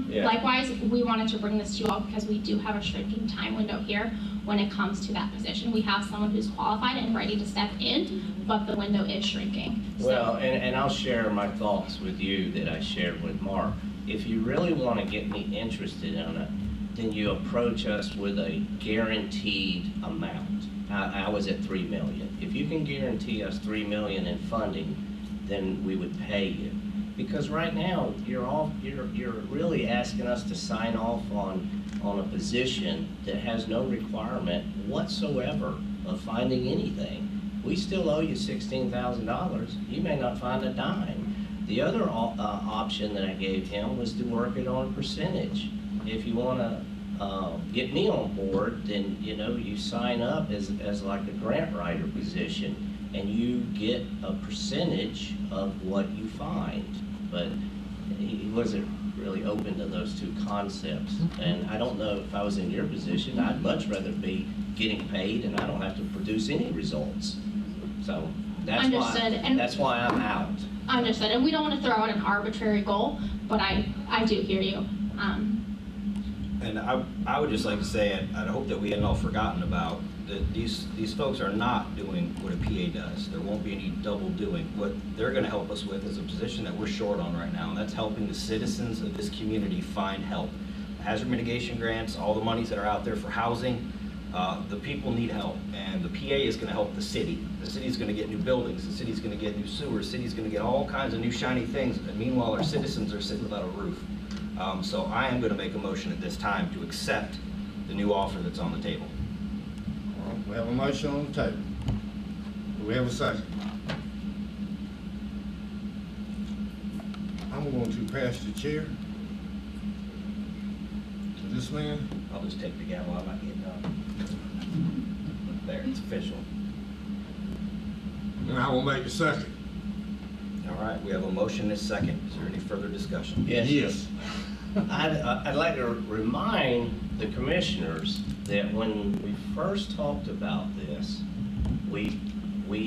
Yeah. likewise, we wanted to bring this to you all because we do have a shrinking time window here when it comes to that position. We have someone who's qualified and ready to step in, but the window is shrinking. Well, and I'll share my thoughts with you that I shared with Mark. If you really want to get me interested in it, then you approach us with a guaranteed amount. I was at $3 million. If you can guarantee us $3 million in funding, then we would pay you. Because right now, you're really asking us to sign off on a position that has no requirement whatsoever of finding anything. We still owe you $16,000. You may not find a dime. The other option that I gave him was to work it on a percentage. If you want to get me on board, then you sign up as like a grant writer position, and you get a percentage of what you find. But he wasn't really open to those two concepts. And I don't know if I was in your position, I'd much rather be getting paid and I don't have to produce any results. So that's why I'm out. Understood. And we don't want to throw out an arbitrary goal, but I do hear you. And I would just like to say, I hope that we hadn't all forgotten about that these folks are not doing what a PA does. There won't be any double doing. What they're going to help us with is a position that we're short on right now, and that's helping the citizens of this community find help. Hazard mitigation grants, all the monies that are out there for housing, the people need help, and the PA is going to help the city. The city's going to get new buildings, the city's going to get new sewers, the city's going to get all kinds of new shiny things, and meanwhile our citizens are sitting without a roof. So I am going to make a motion at this time to accept the new offer that's on the table. All right, we have a motion on the table. Do we have a second? I'm going to pass the chair to this man. I'll just take the gavel, I might get done. There, it's official. And I will make the second. All right, we have a motion and a second. Is there any further discussion? Yes. I'd like to remind the commissioners that when we first talked about this, we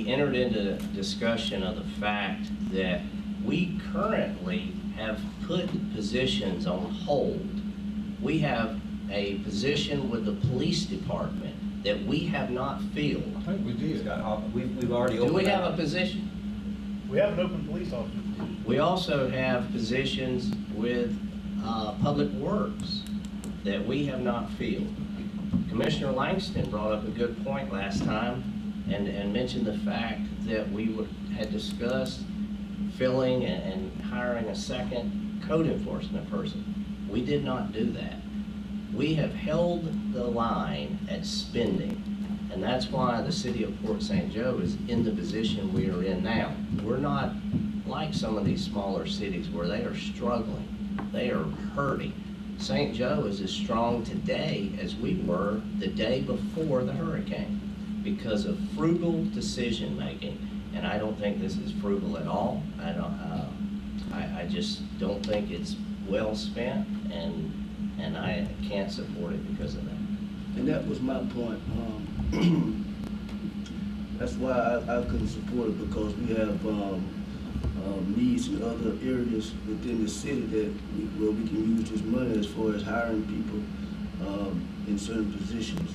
entered into discussion of the fact that we currently have put positions on hold. We have a position with the police department that we have not filled. I think we did. We've already Do opened we have that a up. position? We have an open police officer. We also have positions with Public Works that we have not filled. Commissioner Langston brought up a good point last time and mentioned the fact that we had discussed filling and hiring a second code enforcement person. We did not do that. We have held the line at spending, and that's why the city of Port St. Joe is in the position we are in now. We're not like some of these smaller cities where they are struggling. They are hurting. St. Joe is as strong today as we were the day before the hurricane because of frugal decision making. And I don't think this is frugal at all. I just don't think it's well spent, and I can't support it because of that. And that was my point. That's why I couldn't support it, because we have needs in other areas within the city where we can use this money as far as hiring people in certain positions.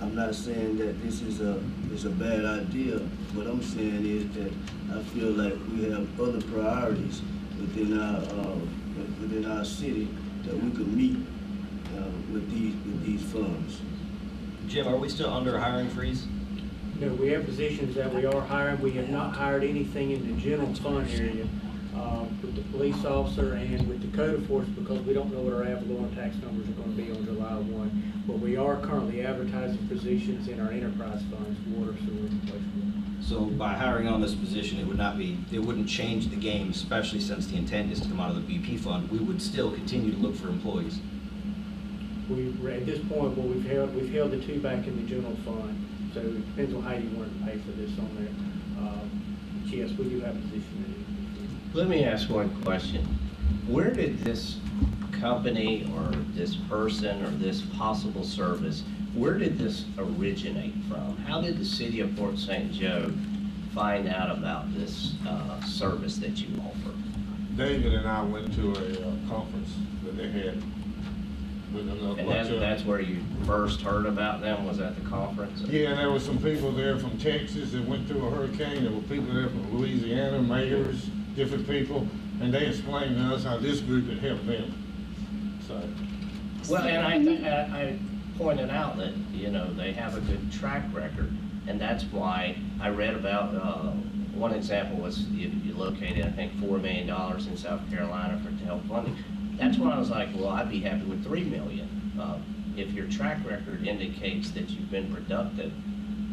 I'm not saying that this is a bad idea. What I'm saying is that I feel like we have other priorities within our city that we could meet with these funds. Jim, are we still under a hiring freeze? No, we have positions that we are hiring. We have not hired anything in the general fund area with the police officer and with the code enforcement, because we don't know what our ad valorem tax numbers are going to be on July 1. But we are currently advertising positions in our enterprise funds, water, sewer, and wastewater. So by hiring on this position, it wouldn't change the game, especially since the intent is to come out of the BP fund. We would still continue to look for employees. At this point, well, we've held the two back in the general fund, so it depends on how you want to pay for this on there. Yes, we do have a position. Let me ask one question. Where did this company or this person or this possible service, where did this originate from? How did the city of Port St. Joe find out about this service that you offer? David and I went to a conference that they had with another And bunch of... that's where you first heard about them, was at the conference? Yeah, and there were some people there from Texas that went through a hurricane. There were people there from Louisiana, mayors, different people, and they explained to us how this group had helped them. So, Well, and I pointed out that, they have a good track record, and that's why I read about, one example was you located, I think, $4 million in South Carolina to help funding. That's when I was like, well, I'd be happy with $3 million. If your track record indicates that you've been productive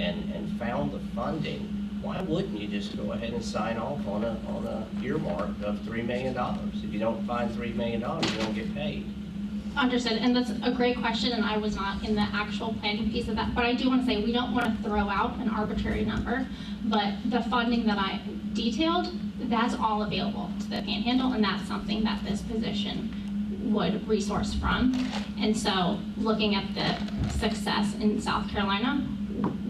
and found the funding, why wouldn't you just go ahead and sign off on a earmark of $3 million? If you don't find $3 million, you don't get paid. Understood, and that's a great question, and I was not in the actual planning piece of that, but I do want to say we don't want to throw out an arbitrary number, but the funding that I detailed, that's all available to the Panhandle, and that's something that this position would resource from. And so looking at the success in South Carolina,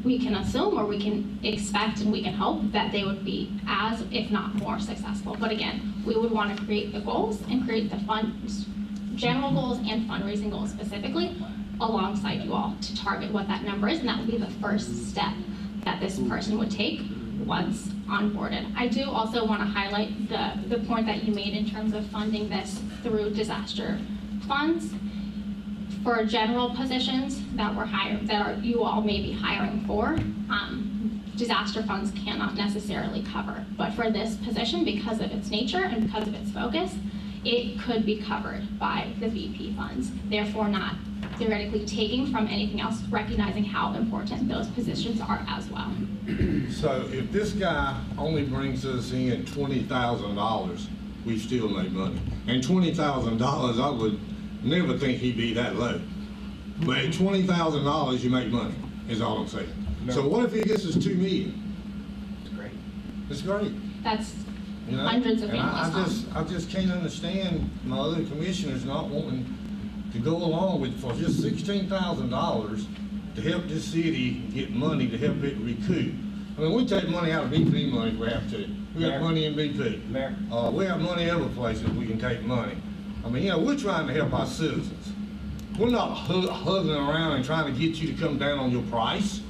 we can assume or we can expect and we can hope that they would be as, if not more, successful. But again, we would want to create the goals and create the funds, general goals and fundraising goals specifically alongside you all to target what that number is, and that would be the first step that this person would take once onboarded. I do also want to highlight the point that you made in terms of funding this through disaster funds. For general positions that you all may be hiring for, disaster funds cannot necessarily cover. But for this position, because of its nature and because of its focus, it could be covered by the VP funds, therefore not theoretically taking from anything else, recognizing how important those positions are as well. So if this guy only brings us in $20,000, we still make money. And $20,000, I would never think he'd be that low. But at $20,000, you make money, is all I'm saying. So what if he gets us $2 million? It's great. It's great. That's You know? hundreds of And families. I just can't understand my other commissioners not wanting to go along with, for just $16,000 to help this city get money to help it recoup. I mean, we take money out of BP money if we have to. We got Mayor. money in BP. Mayor. We have money other places we can take money. I mean, you know, we're trying to help our citizens. We're not hugging around and trying to get you to come down on your price.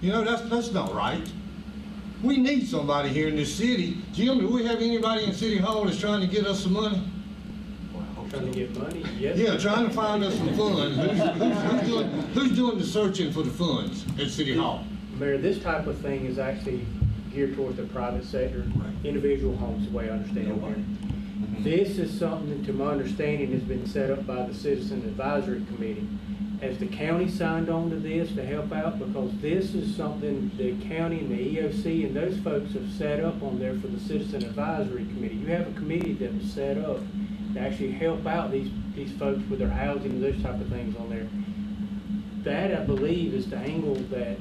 You know, that's not right. We need somebody here in this city. Jim, do we have anybody in City Hall that's trying to get us some money? Trying to get money, yes. Yeah, trying to find us some funds. Who's doing the searching for the funds at City Hall? Mayor, this type of thing is actually geared towards the private sector, individual homes, the way I understand it, Mayor. This is something, to my understanding, has been set up by the Citizen Advisory Committee. Has the county signed on to this to help out? Because this is something the county and the EOC and those folks have set up on there for the Citizen Advisory Committee. You have a committee that was set up to actually help out these folks with their housing and those type of things on there. That, I believe, is the angle that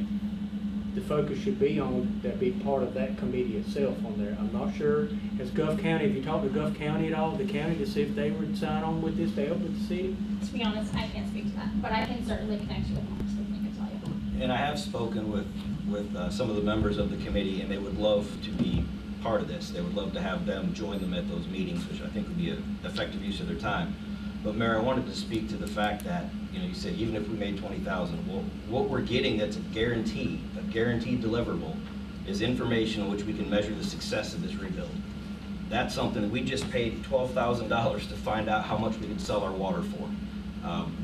the focus should be on, that be part of that committee itself on there. I'm not sure, has Gulf County, have you talked to Gulf County at all, the county, to see if they would sign on with this to help with the city? To be honest, I can't speak to that, but I can certainly connect you with Mark, so I can tell you. And I have spoken with some of the members of the committee, and they would love to be part of this. They would love to have them join them at those meetings, which I think would be an effective use of their time. But Mayor, I wanted to speak to the fact that, you know, you said even if we made 20,000, well, what we're getting that's a guaranteed deliverable is information on which we can measure the success of this rebuild. That's something that we just paid $12,000 to find out how much we could sell our water for.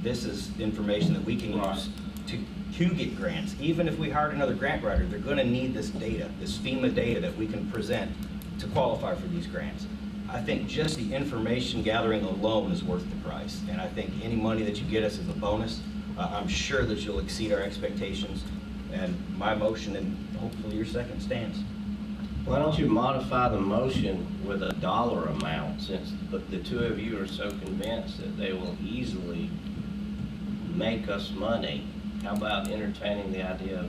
This is information that we can use to get grants. Even if we hired another grant writer, they're going to need this data, this FEMA data that we can present to qualify for these grants. I think just the information gathering alone is worth the price. And I think any money that you get us is a bonus. I'm sure that you'll exceed our expectations. And my motion, and hopefully your second, stands. Why don't you modify the motion with a dollar amount, since the two of you are so convinced that they will easily make us money? How about entertaining the idea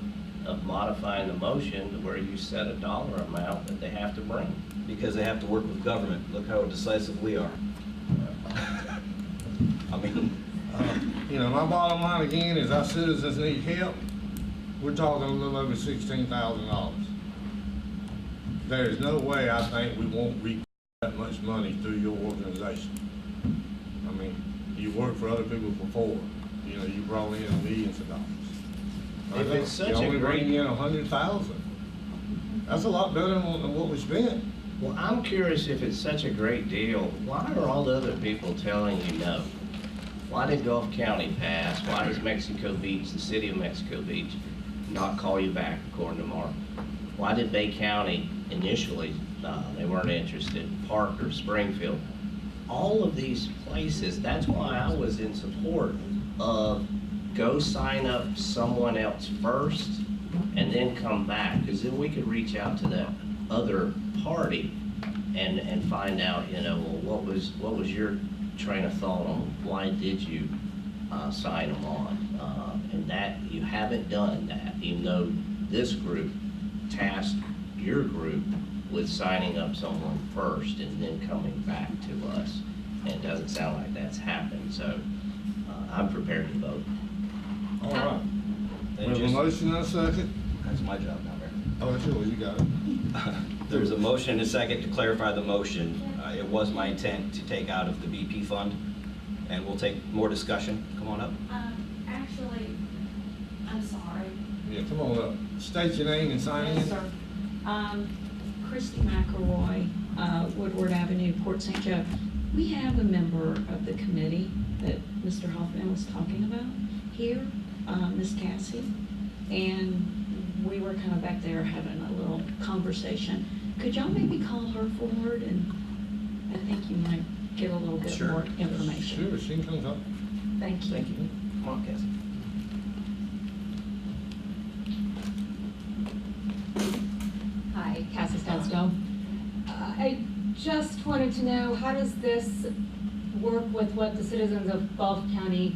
of modifying the motion to where you set a dollar amount that they have to bring? Because they have to work with government. Look how decisive we are. I mean, You know, my bottom line again is our citizens need help. We're talking a little over $16,000. There is no way I think we won't reap that much money through your organization. I mean, you worked for other people before. You know, you brought in millions of dollars. If it's such you a only great- bring in 100,000. That's a lot better than what we spent. Well, I'm curious, if it's such a great deal, why are all the other people telling you no? Why did Gulf County pass? Why does Mexico Beach, the city of Mexico Beach, not call you back, according to Mark? Why did Bay County initially, they weren't interested, Parker, Springfield? All of these places, that's why I was in support of go sign up someone else first and then come back, because then we could reach out to that other party and find out, you know, well, what was your train of thought on why did you sign them on? And that you haven't done that, even though this group tasked your group with signing up someone first and then coming back to us. And it doesn't sound like that's happened, so I'm prepared to vote. All right. We and have a just, motion and a second. that's my job now, Mayor. Oh, sure, you got it. There's a motion and a second. To clarify the motion, it was my intent to take out of the BP fund, and we'll take more discussion. Come on up. Actually, I'm sorry. Yeah, come on up. State your name and sign in. Yes, sir. Christy McElroy, Woodward Avenue, Port St. Joe. We have a member of the committee that Mr. Hoffman was talking about here, Ms. Cassie, and we were kind of back there having a little conversation. Could y'all maybe call her forward? And I think you might get a little bit Sure. more information. Sure, she comes up. Thank you. Thank you. Come on, Cassie. Hi, Cassie Stenstone. I just wanted to know, how does this work with what the citizens of Gulf County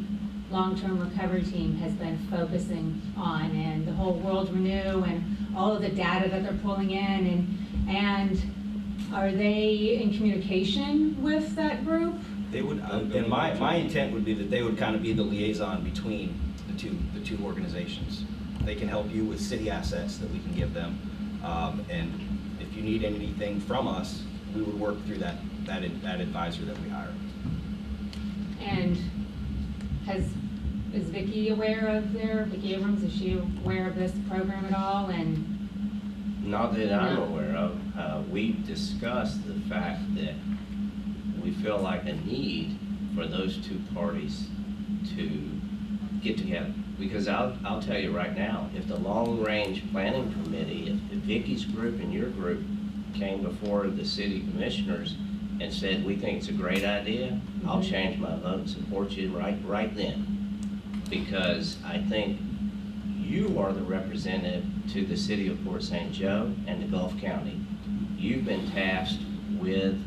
Long-Term Recovery Team has been focusing on, and the whole World Renew and all of the data that they're pulling in, and are they in communication with that group? They would, and my intent would be that they would kind of be the liaison between the two organizations. They can help you with city assets that we can give them, and if you need anything from us, we would work through that advisor that we hire. And is Vicki aware of Vicki Abrams, is she aware of this program at all? And Not that I'm aware of. We discussed the fact that we feel like a need for those two parties to get together. Because I'll tell you right now, if the long-range planning committee, if Vicki's group and your group came before the city commissioners and said, we think it's a great idea, I'll change my vote and support you right then. Because I think you are the representative to the city of Port St. Joe and the Gulf County. You've been tasked with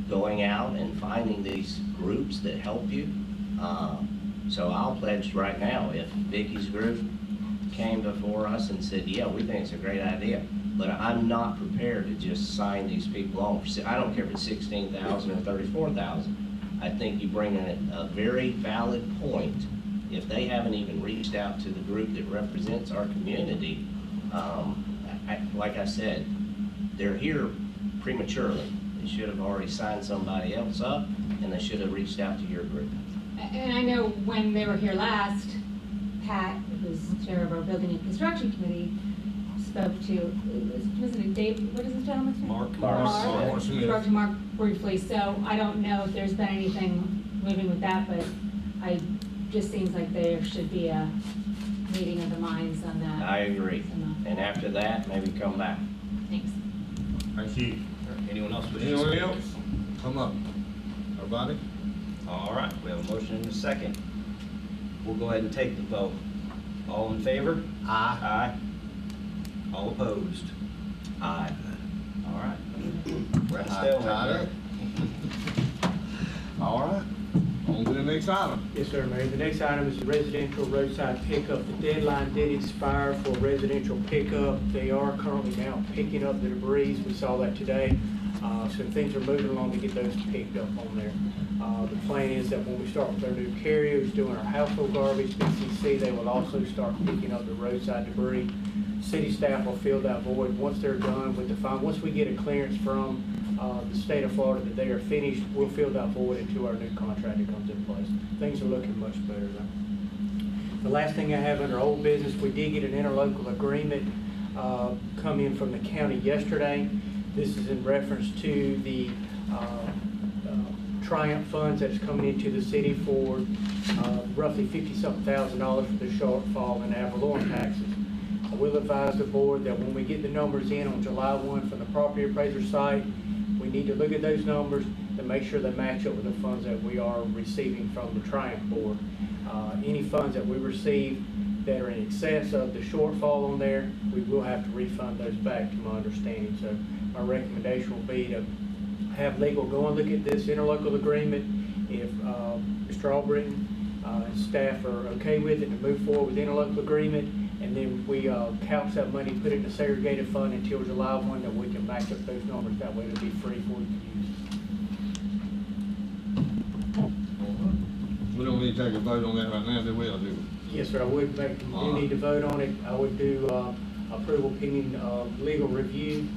going out and finding these groups that help you. So I'll pledge right now, if Vicki's group came before us and said, yeah, we think it's a great idea, but I'm not prepared to just sign these people on. I don't care if it's 16,000 or 34,000. I think you bring in a very valid point. If they haven't even reached out to the group that represents our community, like I said, they're here prematurely. They should have already signed somebody else up, and they should have reached out to your group. And I know when they were here last, Pat, who's chair of our building and construction committee, spoke to, wasn't it Dave, what is this gentleman's name? Mark. Mark Smith. Spoke to Mark briefly, so I don't know if there's been anything moving with that, but just seems like there should be a meeting of the minds on that. I agree. And after that, maybe come back. Thanks. Thank you. Anyone else wish to Anyone speak? else? Come up. Everybody? All right, we have a motion and a second. We'll go ahead and take the vote. All in favor? Aye. Aye. All opposed? Aye. All right. We're at a stalemate. All right. On to the next item. Yes, sir, Mayor. The next item is the residential roadside pickup. The deadline did expire for residential pickup. They are currently now picking up the debris. We saw that today. So things are moving along to get those picked up on there. The plan is that when we start with our new carriers doing our household garbage, BCC, they will also start picking up the roadside debris. City staff will fill that void once they're done with the fine. Once we get a clearance from the state of Florida that they are finished, we'll fill that void until our new contract that comes in place. Things are looking much better though. The last thing I have under old business, we did get an interlocal agreement come in from the county yesterday. This is in reference to the Triumph funds that's coming into the city for roughly $50-something thousand for the shortfall in ad valorem taxes. I will advise the board that when we get the numbers in on July 1 from the property appraiser site, we need to look at those numbers to make sure they match up with the funds that we are receiving from the Triumph board. Any funds that we receive that are in excess of the shortfall on there, we will have to refund those back, to my understanding. So my recommendation will be to have legal go and look at this interlocal agreement. If Mr. Albritton and staff are okay with it, to move forward with the interlocal agreement, and then we couch that money, put it in a segregated fund until July 1, that we can match up those numbers. That way it'll be free for you to use. We don't need to take a vote on that right now, do we? Or do we? Yes, sir, I would make, you do need to vote on it. I would do approval pending legal review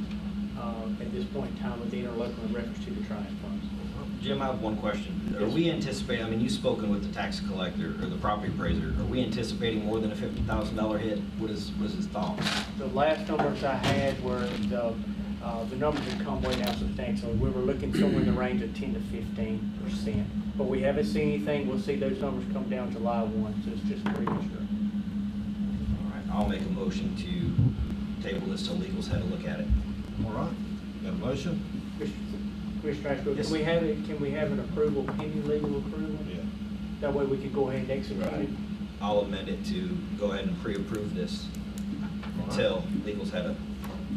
at this point in time with the interlocal in reference to the Triumph funds. Jim, I have one question. Are we anticipating, I mean, you've spoken with the tax collector or the property appraiser, are we anticipating more than a $50,000 hit? What is his thought? The last numbers I had were the numbers had come way down substantially. We were looking somewhere in the range of 10 to 15%. But we haven't seen anything. We'll see those numbers come down July 1, so it's just premature. All right, I'll make a motion to table this till legal's had a look at it. All right. Got a motion? Commissioner Ashbrook, Yes. can we have an approval pending legal approval? Yeah. That way we can go ahead and execute it. I'll amend it to go ahead and pre-approve this until legal's had a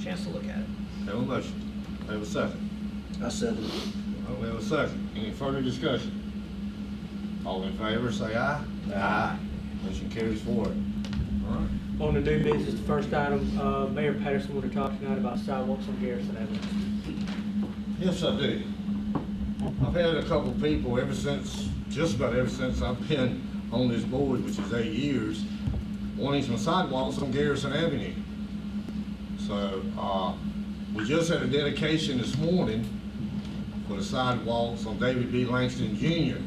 chance to look at it. Have a motion. Have a second. I said it. Well, we have a second. Any further discussion? All in favor, say aye. Aye. Motion carries forward. All right. On the new business, the first item, Mayor Patterson wanted to talk tonight about sidewalks on Garrison Avenue. Yes, I do. I've had a couple people just about ever since I've been on this board, which is 8 years, wanting some sidewalks on Garrison Avenue. So, we just had a dedication this morning for the sidewalks on David B. Langston Jr.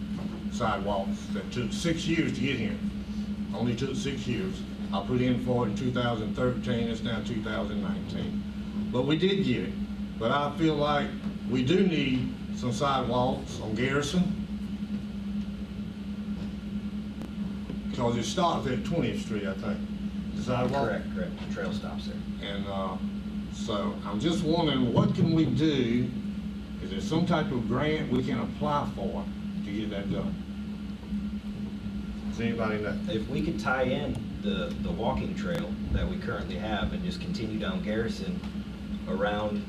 sidewalks that took 6 years to get here. Only took 6 years. I put in for it in 2013, it's now 2019. But we did get it. But I feel like we do need some sidewalks on Garrison, because it stops at 20th Street, I think. The sidewalk? Correct. The trail stops there. And so I'm just wondering, what can we do? Is there some type of grant we can apply for to get that done? Does anybody know? If we could tie in the walking trail that we currently have and just continue down Garrison around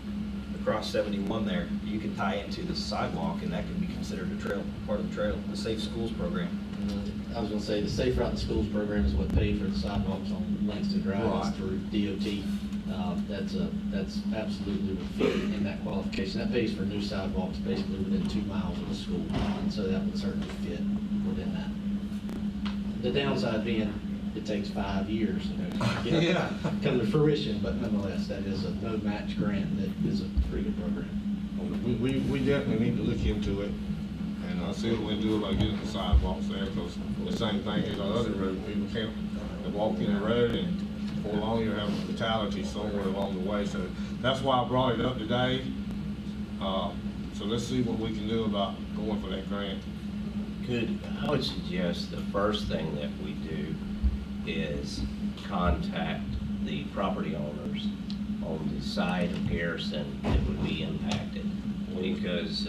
across 71 there, you can tie into the sidewalk, and that can be considered a trail, part of the trail, the Safe Schools program. I was gonna say, the Safe Route to Schools program is what paid for the sidewalks on Langston Drive. Right. It's through DOT. That's absolutely would fit in that qualification. That pays for new sidewalks basically within 2 miles of the school, and so that would certainly fit within that. The downside being, it takes 5 years to get Yeah. come to fruition, but nonetheless, that is a no-match grant that is a pretty good program. We definitely need to look into it, and see what we can do about getting the sidewalks there, because the same thing as our other road, people can't walk in the road, and before long you'll have a fatality somewhere along the way. So that's why I brought it up today. So let's see what we can do about going for that grant. I would suggest the first thing that we do is contact the property owners on the side of Garrison that would be impacted. Because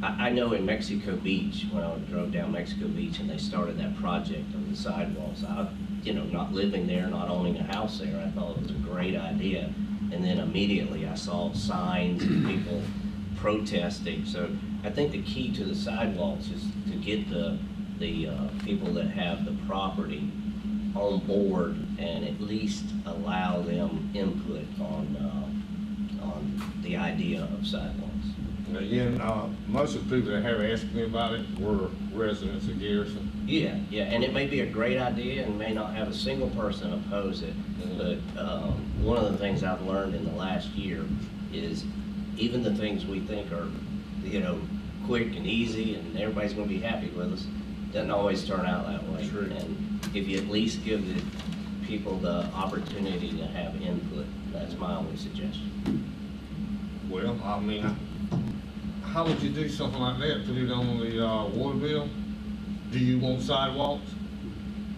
I know in Mexico Beach, when I drove down Mexico Beach and they started that project on the sidewalks, not living there, not owning a house there, I thought it was a great idea. And then immediately I saw signs and people protesting. So I think the key to the sidewalks is to get the people that have the property on board and at least allow them input on the idea of sidewalks. Again, most of the people that have asked me about it were residents of Garrison. Yeah, and it may be a great idea and may not have a single person oppose it, but one of the things I've learned in the last year is even the things we think are, quick and easy and everybody's gonna be happy with us, doesn't always turn out that way. True. And if you at least give the people the opportunity to have input, that's my only suggestion. Well, I mean, how would you do something like that? Put it on the water bill? Do you want sidewalks?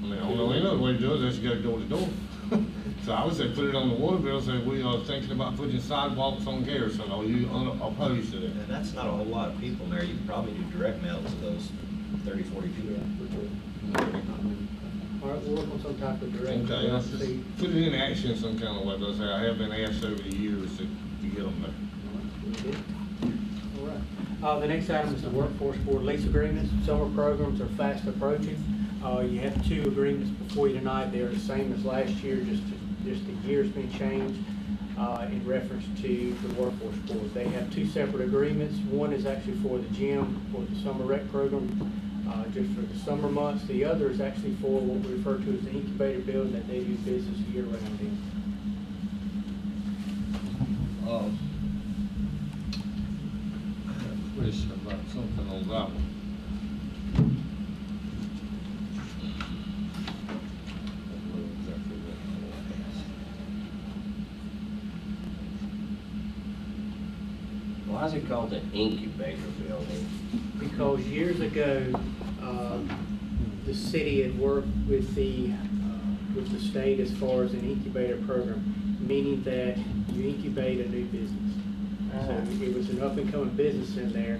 I mean, I don't know any other way to do it, unless you go door to door. So I would say put it on the water bill, say we are thinking about putting sidewalks on Garrison. Are you opposed to that? And that's not a whole lot of people, Mayor. You can probably do direct mail to those 30, 40 people. All right, we'll work on some type of direction. Okay, let's just put it in action some kind of way, because I have been asked over the years to get them there. All right. The next item is the Workforce Board lease agreements. Summer programs are fast approaching. You have 2 agreements before you tonight. They're the same as last year, just the year's been changed in reference to the Workforce Board. They have 2 separate agreements. One is actually for the gym, for the summer rec program, just for the summer months. The other is actually for what we refer to as the incubator building that they do business year-round in. I have a question about something on that one. Why is it called the incubator building? Because years ago, the city had worked with the state as far as an incubator program, meaning that you incubate a new business. So it was an up-and-coming business in there,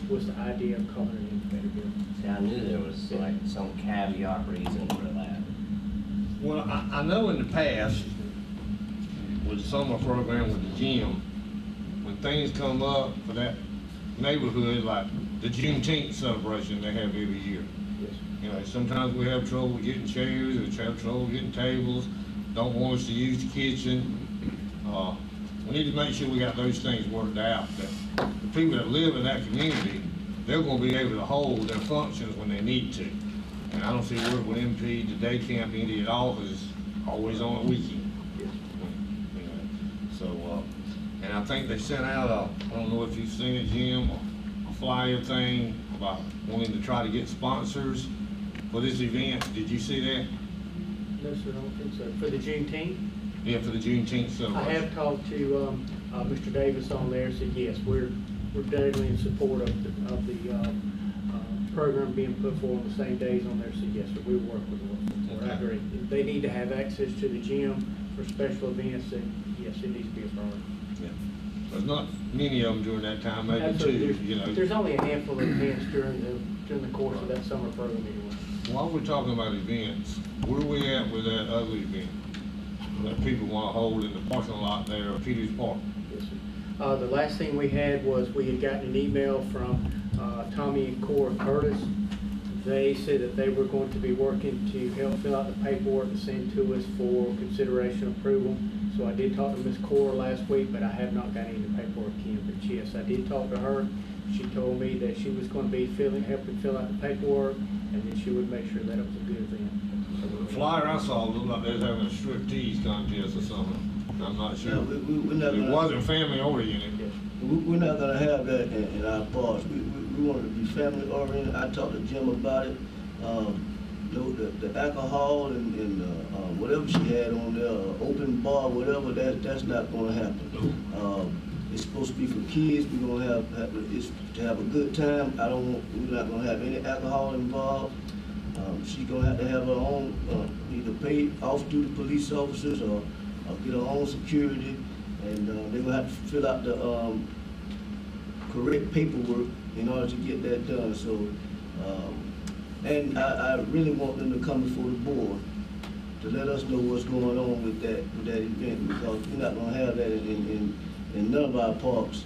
was the idea of calling it an incubator building. See, I knew there was like some caveat reason for that. Well, I know in the past, with the summer program with the gym, when things come up for that neighborhood, like the Juneteenth celebration they have every year. Yes. You know, sometimes we have trouble getting chairs, we have trouble getting tables, don't want us to use the kitchen. We need to make sure we got those things worked out, that the people that live in that community, they're gonna be able to hold their functions when they need to. And I don't see where it would impede the day camp any at all, because it's always on a weekend. You know, so, and I think they sent out I don't know if you've seen it, Jim, a flyer thing about wanting to try to get sponsors for this event. Did you see that? No, sir, I don't think so. For the Juneteenth? Yeah, for the Juneteenth celebration. I have talked to Mr. Davis on there, said yes, we're definitely in support of the program being put forward on the same days on there, so yes, sir, we'll work with them. Okay. I agree. If they need to have access to the gym for special events, then yes, it needs to be a priority. Yeah. There's not many of them during that time, maybe Absolutely. two, you know. There's only a handful of events during the course of that summer program anyway. While we're talking about events, where are we at with that other event that people want to hold in the parking lot there at Peters Park? Yes, sir. The last thing we had was we had gotten an email from Tommy and Cora Curtis. They said that they were going to be working to help fill out the paperwork and send to us for consideration approval. So I did talk to Ms. Cora last week, but I have not got any of the paperwork in. But yes, I did talk to her. She told me that she was going to be helping fill out the paperwork, and then she would make sure that it was a good event. The flyer I saw looked like they was having a striptease contest or something. I'm not sure. No, we're not It gonna- wasn't family oriented. We're not gonna have that in our parks. We want it to be family oriented. I talked to Jim about it. The alcohol and whatever she had on there, open bar, whatever, that's not gonna happen. It's supposed to be for kids. We're gonna it's to have a good time. We're not gonna have any alcohol involved. She's gonna have her own, either pay off-duty police officers or get her own security. And they're gonna have to fill out the correct paperwork in order to get that done. So, and I really want them to come before the board to let us know what's going on with that event, because we're not gonna have that in none of our parks.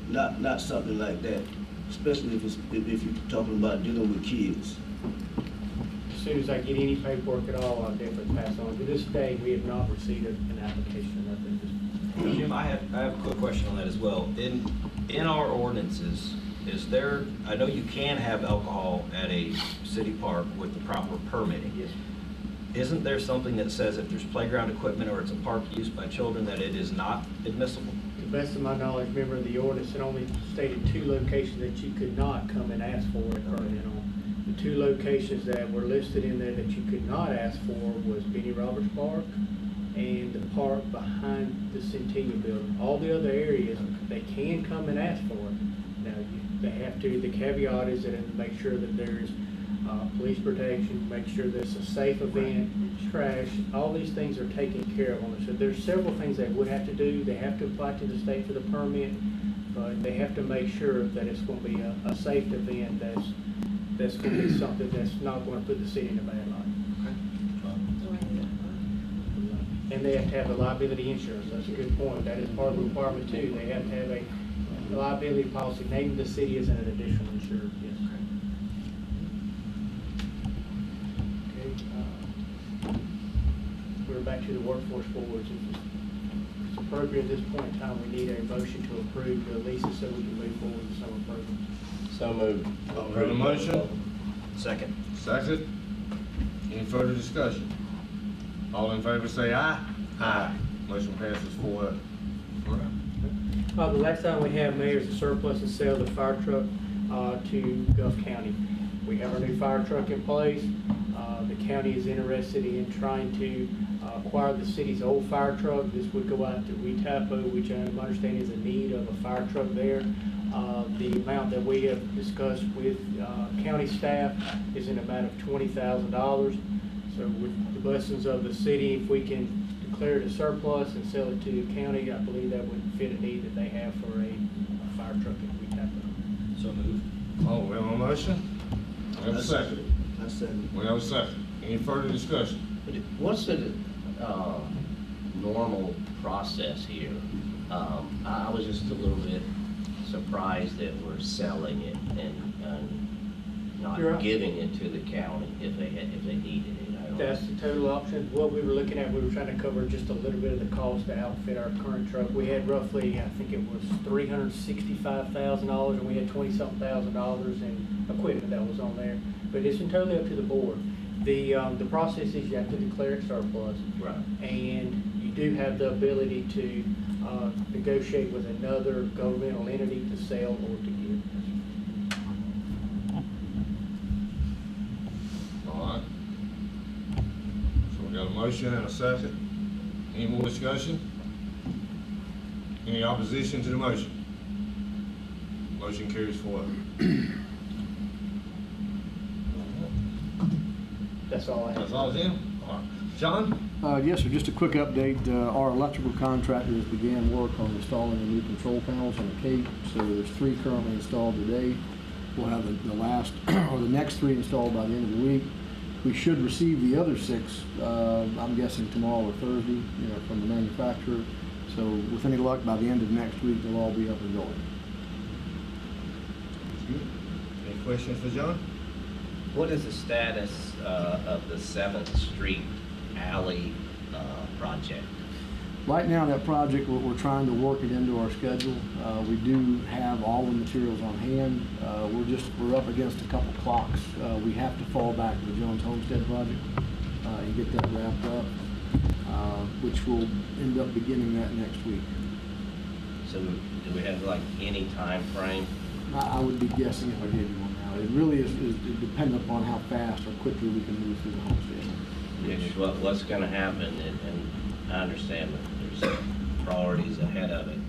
Not something like that, especially if you're talking about dealing with kids. As soon as I get any paperwork at all, I'll definitely pass on. To this day, we have not received an application or nothing. Jim, I have a quick question on that as well. In our ordinances, is there, I know you can have alcohol at a city park with the proper permitting. Yes. Isn't there something that says if there's playground equipment or it's a park used by children that it is not admissible? To the best of my knowledge, remember the ordinance, it only stated 2 locations that you could not come and ask for a permit on. The 2 locations that were listed in there that you could not ask for was Benny Roberts Park and the park behind the Centennial Building. All the other areas, they can come and ask for it. Now, they have to, the caveat is that they make sure that there's police protection, make sure that it's a safe event, trash, all these things are taken care of on it. So there's several things they would have to do. They have to apply to the state for the permit, but they have to make sure that it's going to be a safe event that's going to be something that's not going to put the city in a bad light. And they have to have a liability insurance. That's a good point. That is part of the requirement too. They have to have a liability policy naming the city as an additional insured. Yes. Okay. We're back to the workforce boards. If it's appropriate at this point in time, we need a motion to approve the leases so we can move forward with the summer program. So moved. Heard the motion? Second. Second. Any further discussion? All in favor say aye. Aye. Motion passes 4-0. The last item we have, Mayor, is the surplus and sale of the fire truck to Gulf County. We have our new fire truck in place. The county is interested in trying to acquire the city's old fire truck. This would go out to WeTapo, which I understand is a need of a fire truck there. The amount that we have discussed with county staff is in the amount of $20,000. So with the blessings of the city, if we can declare it a surplus and sell it to the county. I believe that would fit a need that they have for a fire truck if we tap it on. So moved. Oh, we have a motion? We have a second. I said. We have a second. Any further discussion? What's the normal process here? I was just a little bit surprised that we're selling it and not You're right. giving it to the county if they needed it. I don't- That's the total option. What we were looking at, we were trying to cover just a little bit of the cost to outfit our current truck. We had roughly, I think it was $365,000, and we had $20-something thousand in equipment that was on there. But it's entirely up to the board. The process is you have to declare it surplus. Right. And you do have the ability to negotiate with another governmental entity to sell or to give. All right. So we got a motion and a second. Any more discussion? Any opposition to the motion? Motion carries forward. That's all I have. That's all, Jim? All right. John? Yes, sir, just a quick update. Our electrical contractors began work on installing the new control panels on the Cape. So there's 3 currently installed today. We'll have the last, or the next 3 installed by the end of the week. We should receive the other 6, I'm guessing tomorrow or Thursday, from the manufacturer. So with any luck, by the end of next week, they'll all be up and going. Any questions for John? What is the status of the 7th Street alley project? Right now, that project, we're trying to work it into our schedule. We do have all the materials on hand. We're up against a couple clocks. We have to fall back to the Jones Homestead project and get that wrapped up, which will end up beginning that next week. So do we have like any time frame? I would be guessing if I gave you one now. It really is dependent upon how fast or quickly we can move through the homestead. Because what's going to happen, and I understand that there's priorities ahead of it,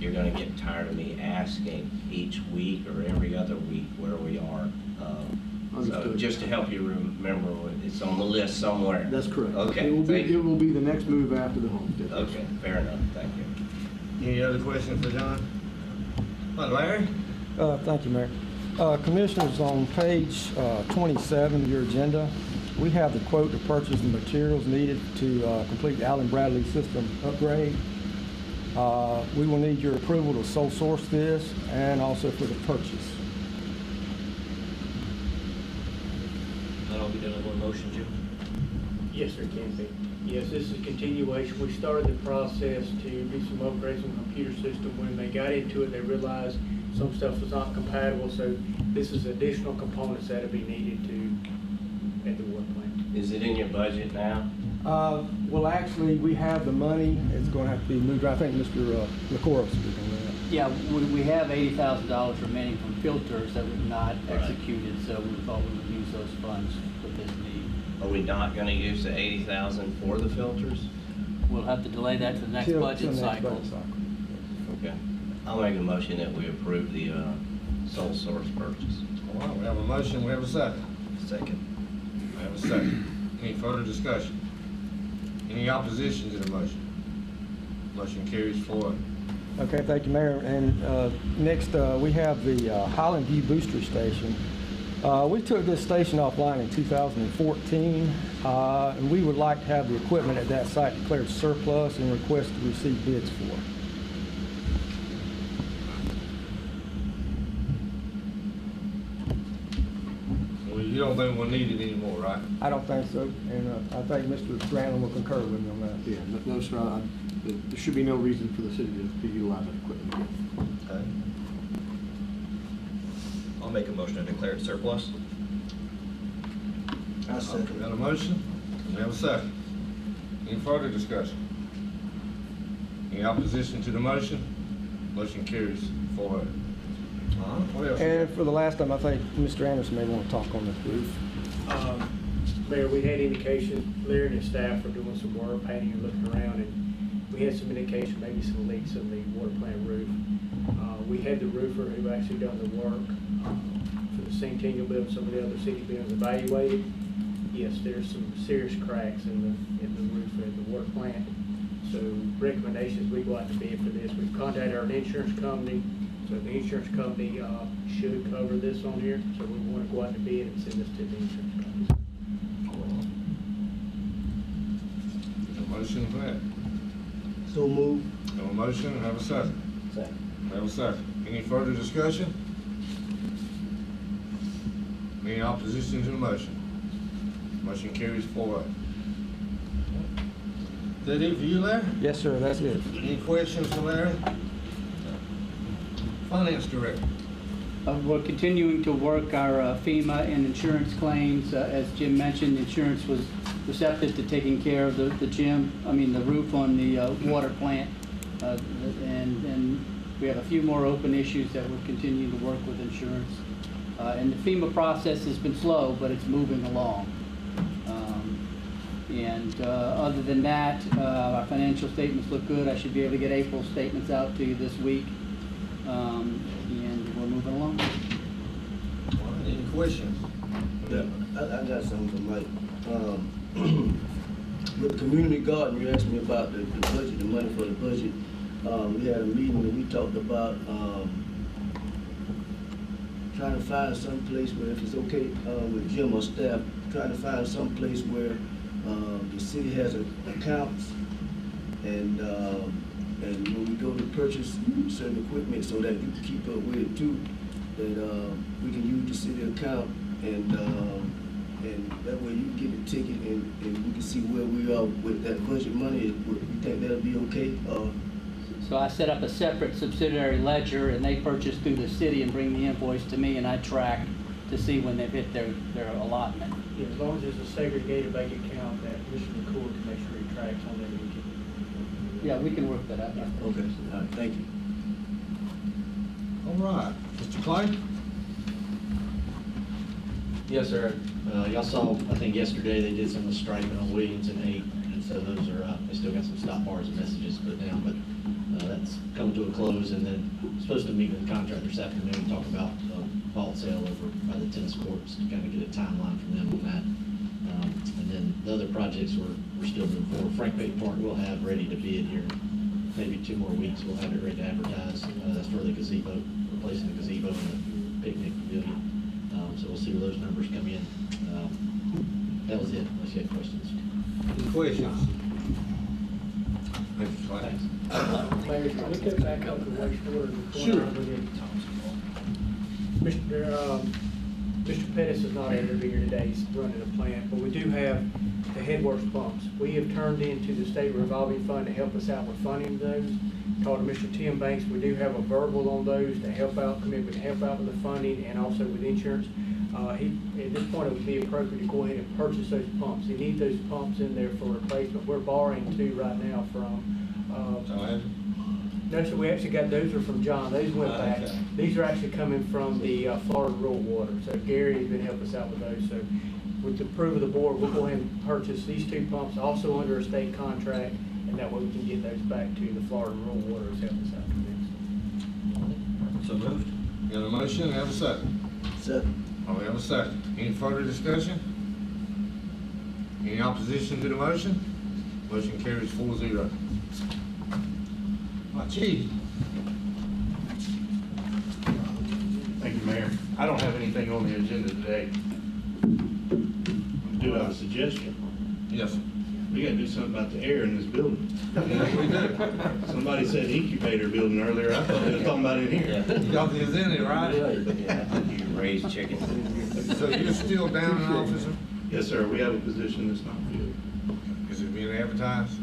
you're going to get tired of me asking each week or every other week where we are. So just to help you remember, it's on the list somewhere. That's correct. Okay. It will be the next move after the homestead. Okay, fair enough. Thank you. Any other questions for John? All right, Larry? Thank you, Mayor. Commissioners, on page 27 of your agenda, we have the quote to purchase the materials needed to complete the Allen Bradley system upgrade. We will need your approval to sole source this and also for the purchase. That'll be done in one motion, Jim? Yes, there can be. Yes, this is a continuation. We started the process to do some upgrades on the computer system. When they got into it, they realized some stuff was not compatible, so this is additional components that will be needed at the water plant. Is it in your budget now? Well, actually, we have the money. It's going to have to be moved. I think Mr. LaCour speaking on that. Yeah, we have $80,000 remaining from filters that we've not executed, so we thought we would use those funds for this need. Are we not going to use the 80,000 for the filters? We'll have to delay that to the next budget cycle. Okay. I'll make a motion that we approve the sole source purchase. All right, we have a motion, we have a second. Second. We have a second. Any further discussion? Any opposition to the motion? Motion carries forward. Okay, thank you, Mayor. And next, we have the Highland View Booster Station. We took this station offline in 2014, and we would like to have the equipment at that site declared surplus and request to receive bids for it. Well, you don't think we'll need it anymore, right? I don't think so, and I think Mr. Granlund will concur with me on that. Yeah, no, sir. There should be no reason for the city to utilize that equipment again. Okay. I'll make a motion to declare it surplus. I second. Got a motion? We have a second. Any further discussion? Any opposition to the motion? Motion carries forward. What else? And for the last time, I think Mr. Anderson may want to talk on the roof. Mayor, we had indication, Larry and his staff were doing some work, painting and looking around, and we had some indication, maybe some leaks in the water plant roof. We had the roofer who actually done the work for the Centennial building, some of the other city buildings evaluated. Yes, there's some serious cracks in the roof at the water plant. So recommendations, we go out to bid for this. We've contacted our insurance company, so the insurance company should cover this on here. So we want to go out to bid and send this to the insurance company. A motion for that? So move. Have a motion, have a second. Second. Have a second. Any further discussion? Any opposition to the motion? Motion carries 4-0. Is that it for you, Larry? Yes, sir, that's it. Any questions for Larry? Finance Director. We're continuing to work our FEMA and insurance claims. As Jim mentioned, insurance was receptive to taking care of the roof on the water plant. And we have a few more open issues that we're continuing to work with insurance. And the FEMA process has been slow, but it's moving along. Other than that, our financial statements look good. I should be able to get April statements out to you this week. And we're moving along. All right, any questions? I got something for Mike. With the community garden, you asked me about the budget, the money for the budget. We had a meeting and we talked about trying to find some place where, if it's okay with Jim or staff, trying to find some place where the city has accounts and when we go to purchase certain equipment so that you can keep up with it too, that we can use the city account and that way you can get the ticket and we can see where we are with that budget money. You think that'll be okay? So I set up a separate subsidiary ledger, and they purchase through the city and bring the invoice to me, and I track to see when they've hit their allotment. Yeah, as long as there's a segregated bank account that Mr. McCool can make sure he tracks on that. Yeah, we can work that out. Okay, all right, thank you. All right, Mr. Clay? Yes, sir. Y'all saw, I think yesterday, they did some of the striping on Williams and 8, and so those are, they still got some stop bars and messages put down, but that's coming to a close, and then supposed to meet with the contractor this afternoon and talk about vault sale over by the tennis courts to kind of get a timeline from them on that. And then the other projects we're still moving forward. Frank Payton Park we'll have ready to bid here, maybe 2 more weeks. We'll have it ready to advertise. That's for the gazebo, replacing the gazebo and the picnic pavilion. So we'll see where those numbers come in. That was it, unless you have questions. Any questions? Thank you, Clay. Thanks. Larry, can we go back up to wastewater? Sure. Mr. Pettis is not able to be here today, he's running a plant, but we do have the headworks pumps. We have turned into the state revolving fund to help us out with funding those. Talked to Mr. Tim Banks, we do have a verbal on those to help out, commitment to help out with the funding and also with insurance. At this point, it would be appropriate to go ahead and purchase those pumps. He needs those pumps in there for replacement. We're borrowing 2 right now from, no, so we actually got, those are from John, those went back. Okay. These are actually coming from the Florida Rural Water, so Gary has been helping us out with those. So with the approval of the board, we'll go ahead and purchase these 2 pumps, also under a state contract, and that way we can get those back to the Florida Rural Water to help us out with this. So moved. Got a motion, have a second. Second. Oh, we have a second. Any further discussion? Any opposition to the motion? Motion carries 4-0. Chief. Thank you, Mayor. I don't have anything on the agenda today. Do have a suggestion. Yes. We gotta do something about the air in this building. Yes, we do. Somebody said incubator building earlier. I thought they was talking about it in here. Y'all is in it, right? You can raise chickens. So you're still down in officer? Yes, sir. We have a position that's not filled. Is it being advertised?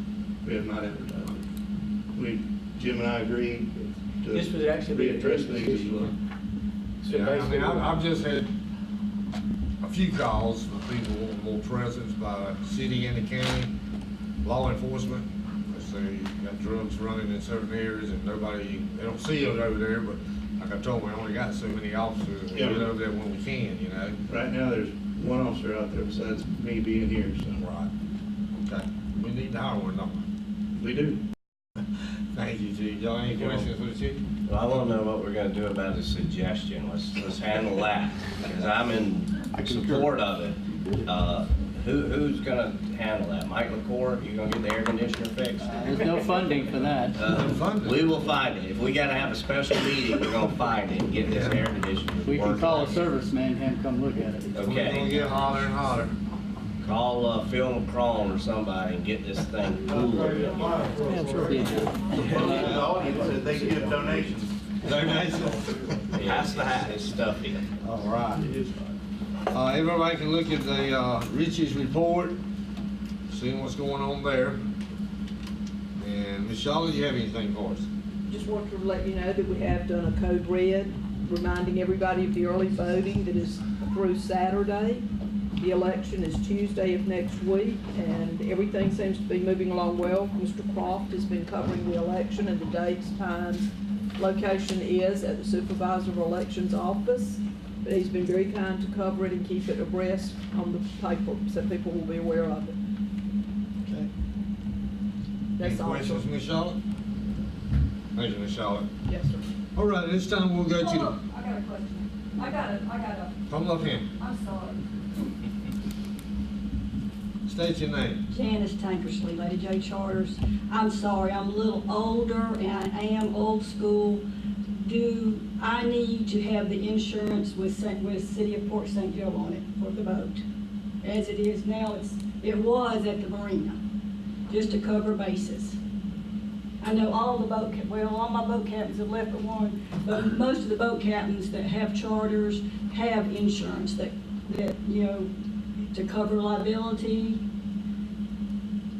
We have not advertised it. Jim and I agreed to This would actually be a readdress good things as well. So Yeah, I basically, mean, I've just had a few calls from people wanting more presence by city and the county, law enforcement. They say you got drugs running in certain areas and they don't see it over there, but like I told them, we only got so many officers and we get over there when we can, you know? Right now, there's 1 officer out there besides me being here, so. Right. Okay. We need to hire one, don't We do. Thank you, Chief. Y'all any questions for the chief? Well, I want to know what we're going to do about the suggestion. Let's handle that, because I'm in support of it. Who's gonna handle that? Mike LaCour, you gonna get the air conditioner fixed? There's no funding for that. We will find it. If we gotta have a special meeting, we're gonna find it and get this air conditioner We can working. call a serviceman and have him come look at it. We're gonna Okay. get hotter and hotter. Call Phil McCrone or somebody and get this thing cool. Yeah, sure. They give donations. Pass the hat. It's stuffy. All right. Everybody can look at the Richie's report, seeing what's going on there. And Ms. Charlotte, do you have anything for us? Just want to let you know that we have done a code red, reminding everybody of the early voting that is through Saturday. The election is Tuesday of next week, and everything seems to be moving along well. Mr. Croft has been covering the election, and the dates, times, location is at the Supervisor of Elections office. But he's been very kind to cover it and keep it abreast on the paper, so people will be aware of it. Okay. That's Any all. questions, Ms. Charlotte? Thank you, Ms. Charlotte. Yes, sir. All right, this time we'll go to the, I got a question. I got a, come up here, I'm sorry. state your name. Janice Tankersley, Lady J Charters. I'm sorry, I'm a little older and I am old school. Do I need to have the insurance with City of Port St. Joe on it for the boat? As it is now, it was at the marina, just to cover bases. I know all the all my boat captains have left but one, but most of the boat captains that have charters have insurance that you know, to cover liability,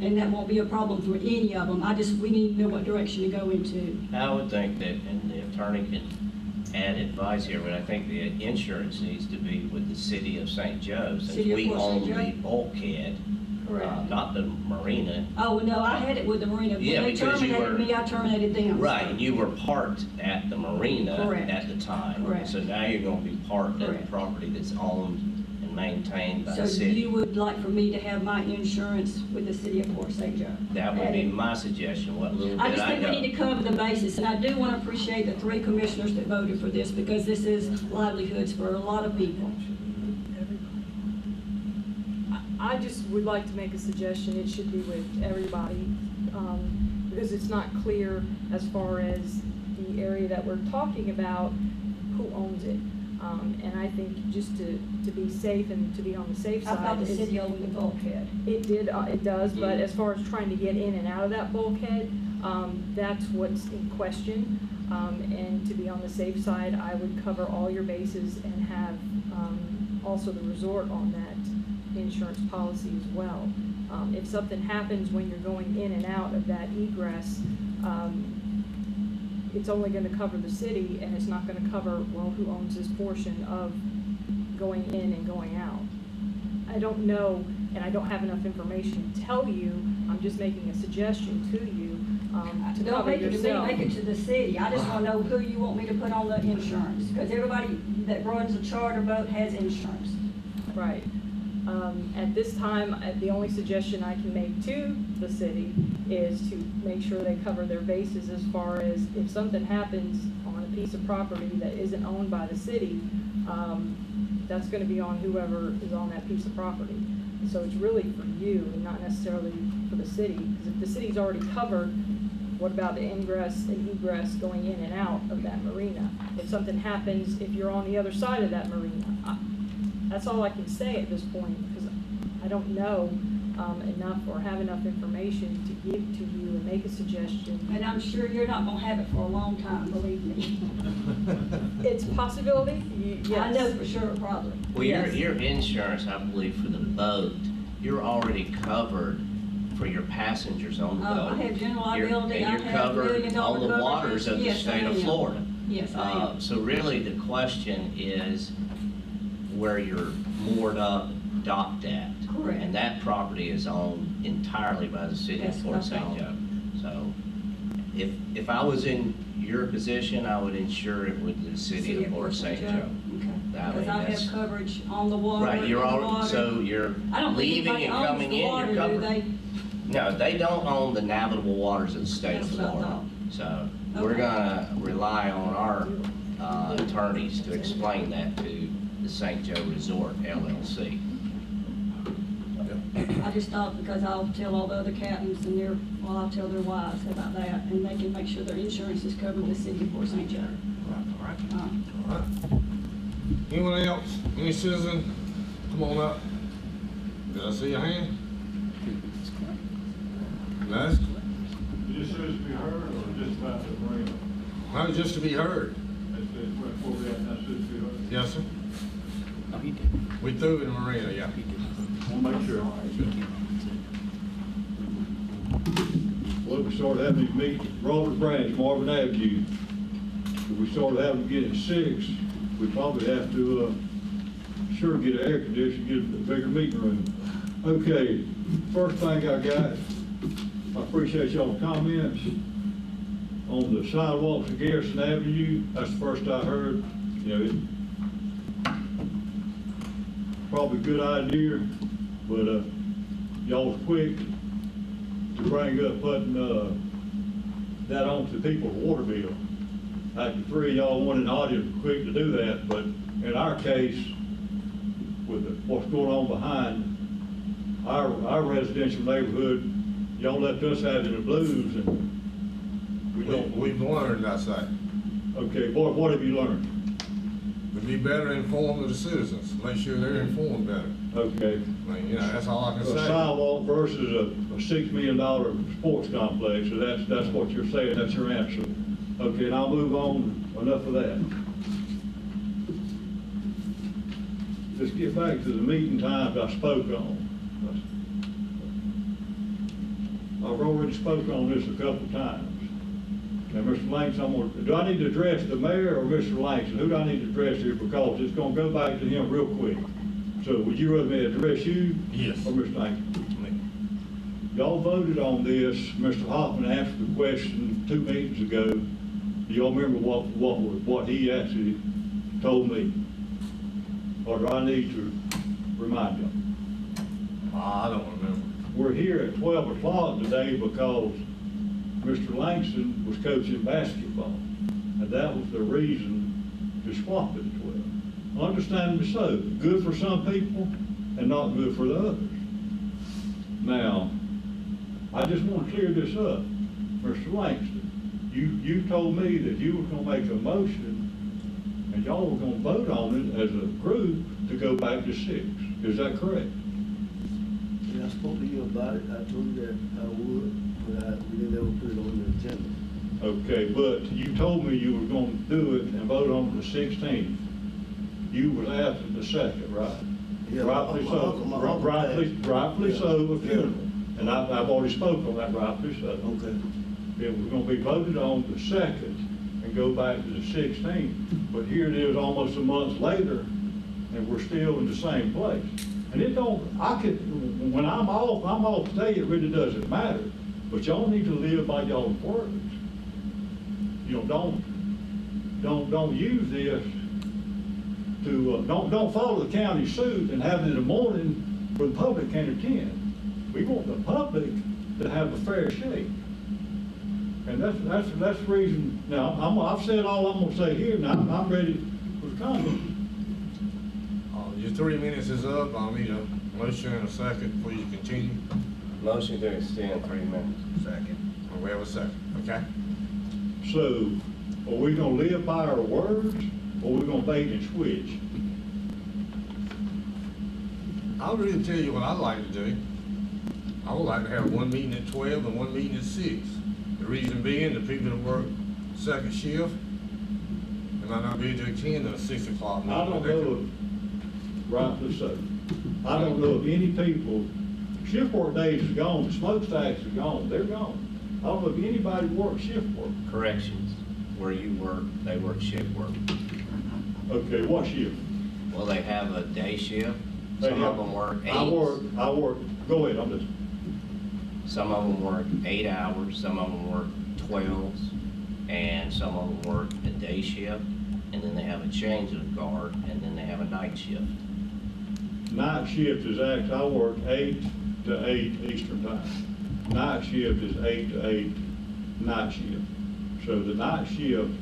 and that won't be a problem for any of them. We need to know what direction to go into. I would think that, and the attorney can add advice here, but I think the insurance needs to be with the city of St. Joe, since City of we Port own St. Joe? the bulkhead, Correct. not the marina. Oh, no, I had it with the marina. When Yeah, they because you terminated were- me, I terminated them. Right, and you were parked at the marina Correct. at the time. Correct. So now you're gonna be parked at Correct. the property that's owned and maintained by the So city. you would like for me to have my insurance with the City of Port St. Joe? That would be my suggestion, what little I bit just I think we know. need to cover the basis, and I do want to appreciate the 3 commissioners that voted for this, because this is livelihoods for a lot of people. I just would like to make a suggestion, it should be with everybody, because it's not clear as far as the area that we're talking about, who owns it. And I think just to be safe and to be on the safe I side. thought the is- city owned the bulkhead. It does, but as far as trying to get in and out of that bulkhead, that's what's in question. And to be on the safe side, I would cover all your bases and have, also the resort on that insurance policy as well. If something happens when you're going in and out of that egress, it's only gonna cover the city, and it's not gonna cover, well, who owns this portion of going in and going out. I don't know, and I don't have enough information to tell you, I'm just making a suggestion to you, to Don't cover make it to me, yourself. make it to the city. I just want to know who you want me to put on the insurance, because everybody that runs a charter boat has insurance. Right. At this time, the only suggestion I can make to the city is to make sure they cover their bases as far as if something happens on a piece of property that isn't owned by the city, that's gonna be on whoever is on that piece of property. So it's really for you and not necessarily for the city, because if the city's already covered, what about the ingress and egress going in and out of that marina? If something happens, if you're on the other side of that marina, that's all I can say at this point, because I don't know enough or have enough information to give to you and make a suggestion. And I'm sure you're not going to have it for a long time, believe me. It's a possibility, yes. I know for sure, probably. Well, Yes. your insurance, I believe, for the boat, you're already covered for your passengers on the boat. I have general You're- liability, I And you're have covered million-dollar on the coverages. waters of the Yes, state I of am. Florida. Yes, I am. So really, the question is where you're moored up, docked at. Correct. And that property is owned entirely by the city That's of Port what I St. thought. Joe. So if I was in your position, I would insure it with the city of Port St. Joe. Okay. That way, Because I that's- have coverage on the water. Right, you're in the all, water. so you're I don't think leaving anybody and owns coming the in, water, you're do covered. they? No, they don't own the navigable waters of the state of That's what I Florida. thought. So we're Okay. gonna rely on our attorneys to explain that to the St. Joe Resort LLC. I just thought, because I'll tell all the other captains and I'll tell their wives about that, and they can make sure their insurance is covered with the city of Port St. Joe. All right. Anyone else? Any citizen? Come on up. Did I see your hand? Les? Just so as to be heard, or just about the marina? No, just to be heard. That's where we at, that's just to be heard? Yes, sir. No, he did. We threw in the marina, yeah. He did. Want to make sure. Well, we started having these meetings, Robert Branch, Marvin Avenue. If we started having to get at 6, we probably have to, sure get an air conditioner, get a bigger meeting room. Okay, first thing I got, I appreciate y'all's comments on the sidewalks of Garrison Avenue. That's the first I heard. You know, probably a good idea, but y'all was quick to bring up putting that onto people's water bill. Like the three of y'all wanted an audience were quick to do that, but in our case, with what's going on behind our residential neighborhood, y'all left us out in the blues, and we don't. We've learned, I say. Okay, what have you learned? To be better informed of the citizens, make sure they're informed better. Okay. I mean, you know, that's all I can say. A sidewalk versus a $6 million sports complex, so that's what you're saying, that's your answer. Okay, and I'll move on, enough of that. Let's get back to the meeting times I spoke on. I've already spoke on this a couple times. Now, Mr. Langston, do I need to address the mayor or Mr. Langston? Who do I need to address here? Because it's going to go back to him real quick. So would you rather me address you? Yes. Or Mr. Langston? Y'all voted on this. Mr. Hoffman answered the question 2 meetings ago. Do y'all remember what he actually told me? Or do I need to remind y'all? I don't remember. We're here at 12 o'clock today because Mr. Langston was coaching basketball, and that was the reason to swap it at 12. Understandably so. Good for some people and not good for the others. Now, I just want to clear this up. Mr. Langston, you told me that you were going to make a motion and y'all were going to vote on it as a group to go back to 6. Is that correct? Yeah, I spoke to you about it. I told you that I would, but we didn't ever put it on the agenda. Okay, but you told me you were going to do it and vote on it the 16th. You was absent the 2nd, right? Yeah, rightfully so. Rightfully so, a funeral. And I've already spoke on that, rightfully so. Okay. It was going to be voted on the 2nd and go back to the 16th. But here it is almost a month later, and we're still in the same place. And it don't, when I'm off today, it really doesn't matter. But y'all need to live by y'all's words. You know, don't use this to, don't follow the county suit and have it in the morning where the public can't attend. We want the public to have a fair shake. And that's the reason. Now, I've said all I'm going to say here. Now, I'm ready for the comment. Your 3 minutes is up. I'll need a motion and a second before you continue. Motion to extend 3 minutes. Second. We have a second, okay? So, are we going to live by our words, or are we going to bait and switch? I'll really tell you what I'd like to do. I would like to have one meeting at 12 and one meeting at 6. The reason being, the people that work second shift, they might not be able to attend at 6 o'clock. I don't know, rightly so. I don't know of any people, shift work days are gone, the smokestacks are gone, they're gone. I don't know if anybody works shift work. Corrections, where you work, they work shift work. Okay, what shift? Well, they have a day shift. Some of them work 8. I work, go ahead, I'm listening. Some of them work 8 hours, some of them work 12s, and some of them work a day shift, and then they have a change of guard, and then they have a night shift. Night shift is actually, I work 8 to 8 Eastern time. Night shift is 8 to 8 night shift. So the night shift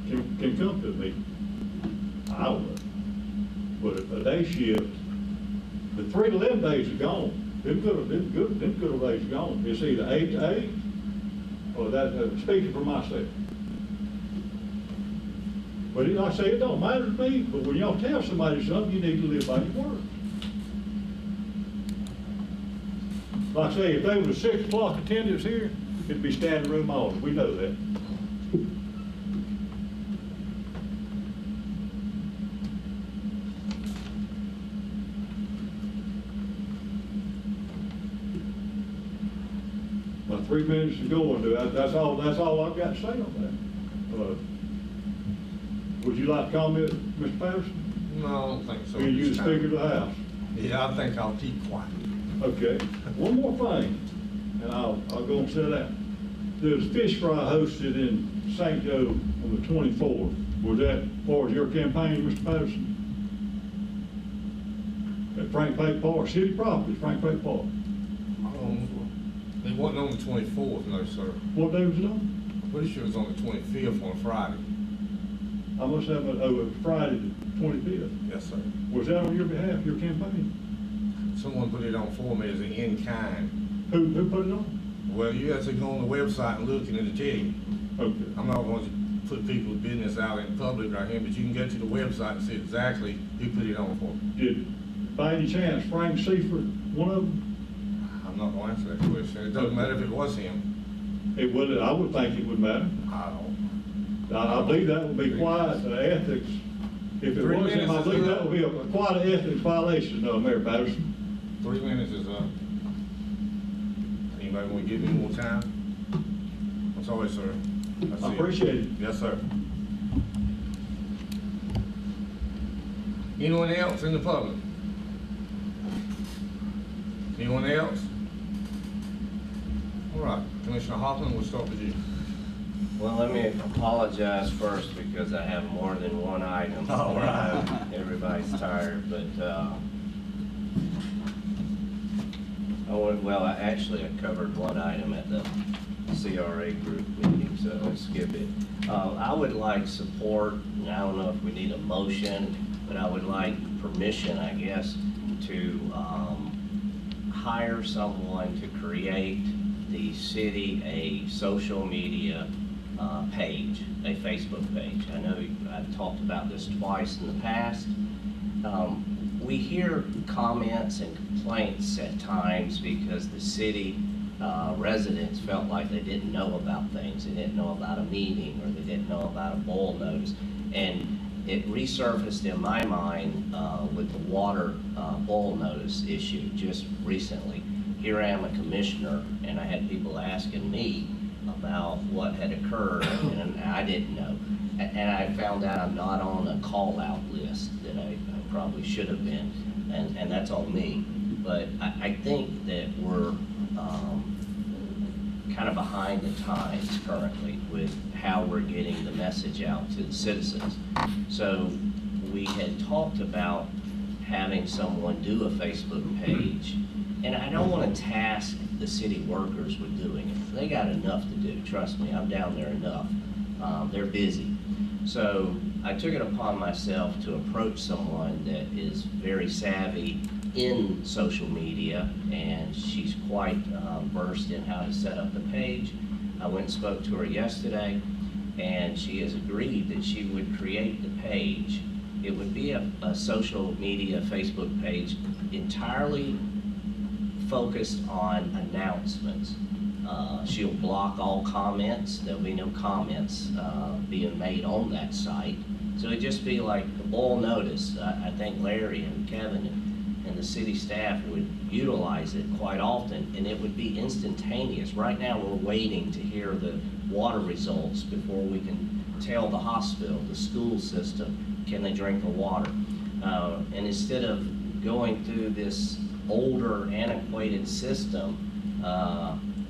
can come to me. I don't know. But a day shift The 3 to 11 days are gone. Them good old days are gone. It's either 8 to 8, or that, speaking for myself. But like I say, it don't matter to me, but when y'all tell somebody something, you need to live by your word. Like I say, if they was a 6 o'clock attendance here, it'd be standing room only. We know that. My 3 minutes to go into that. That's all I've got to say on that. Would you like to comment, Mr. Patterson? No, I don't think so. You the Speaker of the House. Yeah, I think I'll keep quiet. Okay. One more thing, and I'll go and sit down. There's fish fry hosted in St. Joe on the 24th. Was that part of your campaign, Mr. Patterson? At Frank Pate Park, city property, Frank Pate Park. It wasn't on the 24th, no, sir. What day was it on? I'm pretty sure it was on the 25th on Friday. I must have it, it was Friday the 25th. Yes, sir. Was that on your behalf, your campaign? Someone put it on for me as an in-kind. Who put it on? Well, you have to go on the website and look, and it'll tell you. Okay. I'm not going to put people's business out in public right here, but you can go to the website and see exactly who put it on for. Did, by any chance, Frank Seifert, one of them? I'm not going to answer that question. It doesn't matter if it was him. It would. I would think it would matter. I believe that would be quite ethics. If it 3 was him, I minutes believe is that up. would be quite an ethics violation, Mayor Patterson. 3 minutes is up. Anybody want to give me more time? I'm sorry, sir. That's I it. appreciate it. Yes, sir. Anyone else in the public? Anyone else? All right, Commissioner Hoffman, we'll start with you. Well, let me apologize first because I have more than one item. All right. Everybody's tired, but I covered one item at the CRA group meeting, so I'll skip it. I would like support, and I don't know if we need a motion, but I would like permission, I guess, to hire someone to create the city a social media page, a Facebook page. I know I've talked about this twice in the past. We hear comments and complaints at times because the city residents felt like they didn't know about things. They didn't know about a meeting, or they didn't know about a boil notice. And it resurfaced in my mind with the water boil notice issue just recently. Here I am, a commissioner, and I had people asking me about what had occurred, and I didn't know. And I found out I'm not on a call-out list that I probably should have been, and that's on me. But I think that we're kind of behind the times currently with how we're getting the message out to the citizens. So we had talked about having someone do a Facebook page, and I don't want to task the city workers with doing it. They got enough to do, trust me, I'm down there enough. They're busy. So I took it upon myself to approach someone that is very savvy in social media, and she's quite versed in how to set up the page. I went and spoke to her yesterday, and she has agreed that she would create the page. It would be a social media Facebook page entirely focused on announcements. She'll block all comments. There'll be no comments being made on that site. So it'd just be like a boil notice. I think Larry and Kevin and the city staff would utilize it quite often, and it would be instantaneous. Right now we're waiting to hear the water results before we can tell the hospital, the school system, can they drink the water. And instead of going through this older, antiquated system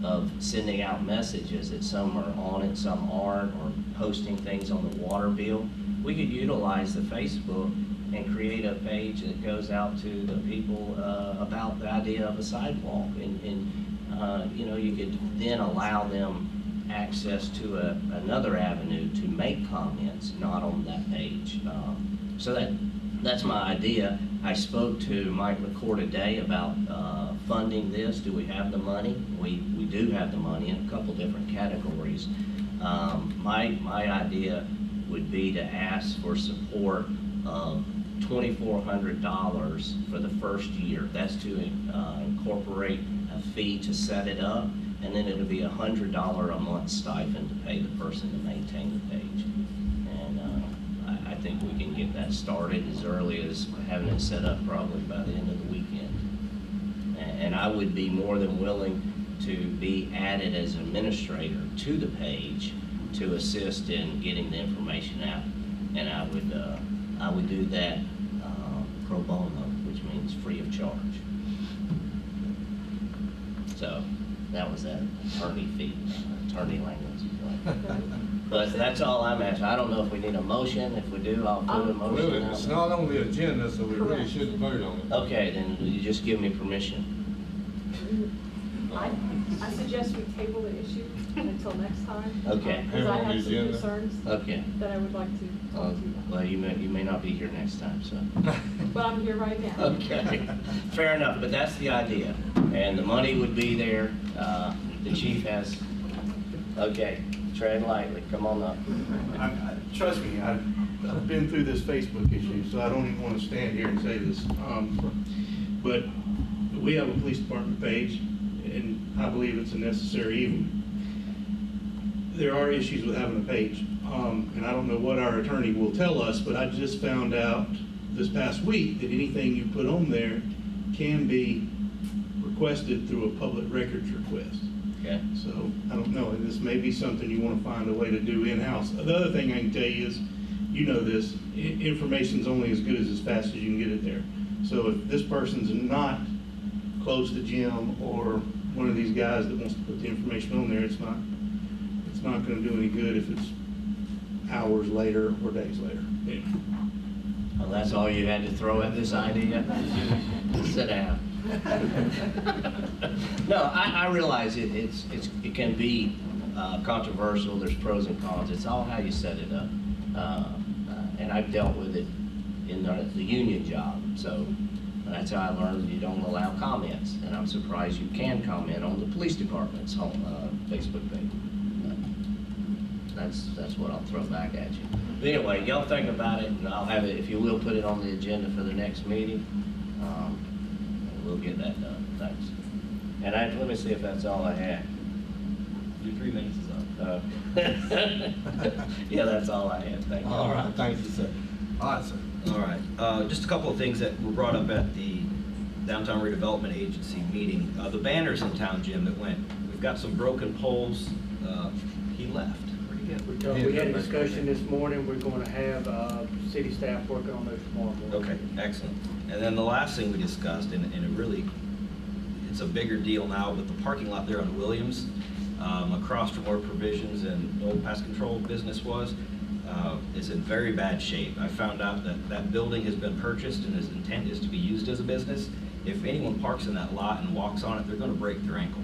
of sending out messages that some are on it, some aren't, or posting things on the water bill, we could utilize the Facebook and create a page that goes out to the people about the idea of a sidewalk. And you know, you could then allow them access to another avenue to make comments, not on that page. So that's my idea. I spoke to Mike McCord today about funding this. Do we have the money? We do have the money in a couple different categories. My idea would be to ask for support of $2,400 for the first year. That's to incorporate a fee to set it up, and then it'll be $100 a month stipend to pay the person to maintain the page. And I think we can get that started as early as having it set up probably by the end of the weekend. And I would be more than willing to be added as an administrator to the page to assist in getting the information out. And I would do that pro bono, which means free of charge. So that was that attorney fee, attorney language. But that's all I'm asking. I don't know if we need a motion. If we do, I'll put a motion Well, out. it's not on the agenda, so we really shouldn't vote on it. Okay, then you just give me permission. I suggest we table the issue until next time. Okay. Because I have some concerns Okay. that I would like to talk to you about. Well, you may not be here next time, so. But I'm here right now. Okay, fair enough, but that's the idea. And the money would be there. The chief has, okay, tread lightly, come on up. Trust me, I've been through this Facebook issue, so I don't even want to stand here and say this. But we have a police department page, and I believe it's a necessary evil. There are issues with having a page, and I don't know what our attorney will tell us, but I just found out this past week that anything you put on there can be requested through a public records request. Okay. So I don't know, and this may be something you want to find a way to do in-house. The other thing I can tell you is, you know this, information's only as good as fast as you can get it there. So if this person's not close to Jim or one of these guys that wants to put the information on there, it's not going to do any good if it's hours later or days later. Yeah. Well, that's all you had to throw at this idea? Sit down. No, I realize it can be controversial. There's pros and cons. It's all how you set it up. And I've dealt with it in the union job. So that's how I learned you don't allow comments. And I'm surprised you can comment on the police department's Facebook page. That's what I'll throw back at you. But anyway, y'all think about it, and I'll have it, if you will, put it on the agenda for the next meeting. And we'll get that done. Thanks. And let me see if that's all I had. Your 3 minutes is up. Yeah, that's all I had. Thank you. All right, thank you, sir. All right, sir. All right, just a couple of things that were brought up at the Downtown Redevelopment Agency meeting. The banners in town, Jim, that went, we've got some broken poles. He left. Where'd he go? We had a discussion this morning. We're going to have city staff working on those tomorrow morning. Okay, excellent. And then the last thing we discussed, and it's a bigger deal now, but the parking lot there on Williams, across from where Provisions and Old Pest Control business was, is in very bad shape. I found out that that building has been purchased and his intent is to be used as a business. If anyone parks in that lot and walks on it, they're going to break their ankle.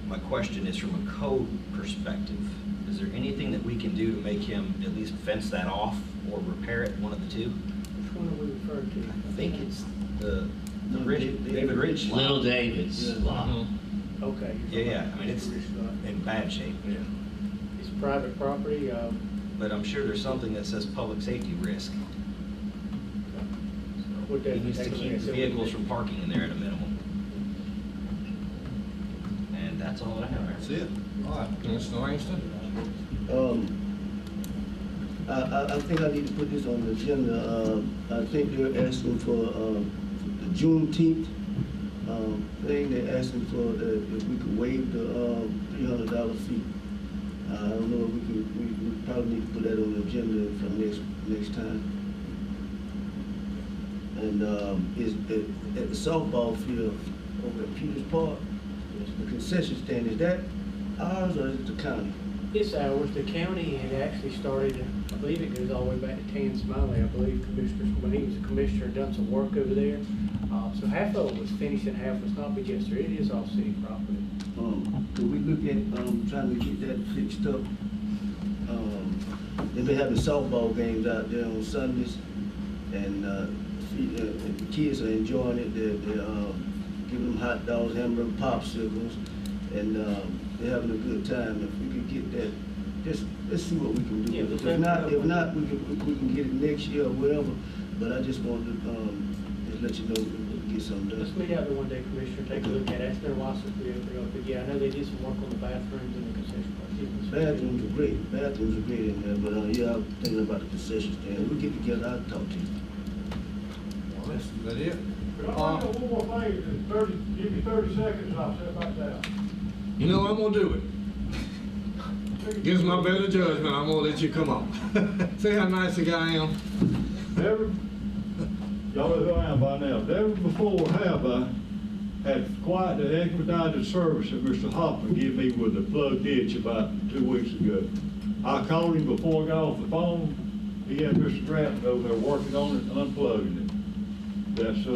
My question is, from a code perspective, is there anything that we can do to make him at least fence that off or repair it, one of the two? Which one are we referring to? I think it's the David Ridge lot. Little David's lot. Okay. Yeah, I mean, it's in bad shape. Yeah. It's private property. But I'm sure there's something that says public safety risk. We'll He needs to definitely keep take a look at vehicles it. from parking in there at a minimum. And that's all I have. That's it. All right, Mr. Langston? I think I need to put this on the agenda. I think they're asking for the Juneteenth thing. They're asking for if we could waive the $300 fee. I don't know if we probably need to put that on the agenda for next time. And is at the softball field over at Peters Park, the concession stand, is that ours or is it the county? It's ours. The county had actually started, I believe it goes all the way back to Tan Smiley. I believe when he was a commissioner, done some work over there. So half of it was finished and half was not, but yes, sir, it is all city property. Could we look at trying to get that fixed up? They've been having softball games out there on Sundays, and the kids are enjoying it. They're giving them hot dogs, hamburger, popsicles, and they're having a good time. If we could get that, let's see what we can do. If not, we can get it next year or whatever. But I just wanted to just let you know we'll get something done. Let's meet out there one day, Commissioner, take a look at it. Ask their license to be able to go. But yeah, I know they did some work on the bathrooms and the concession stand. Bathrooms are great. Bathrooms are great in there. But yeah, I'm thinking about the concession stand. We'll get together. I'll talk to you. Well, that's that it. One more thing, give me 30 seconds and I'll set back down. You know I'm gonna do it. Against my better judgment, I'm gonna let you come on. See how nice a guy I am? Never, y'all know who I am by now. Never before have I had quite the expedited service that Mr. Hoffman gave me with the plug ditch about 2 weeks ago. I called him before I got off the phone. He had Mr. Grant over there working on it and unplugging it. That's,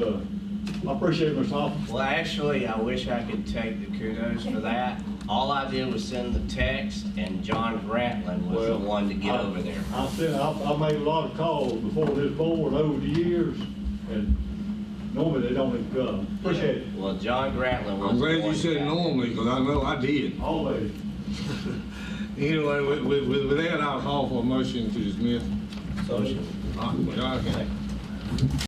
I appreciate it, Mr. Hoffman. Well, actually, I wish I could take the kudos for that. All I did was send the text, and John Grantland was the one to get over there. I made a lot of calls before this board over the years, and normally they don't even come. Appreciate it. Well, John Grantland was I'm the glad one you said that- normally, because I know I did. Always. Anyway, with that, I'll call for a motion to dismiss. Social. Okay.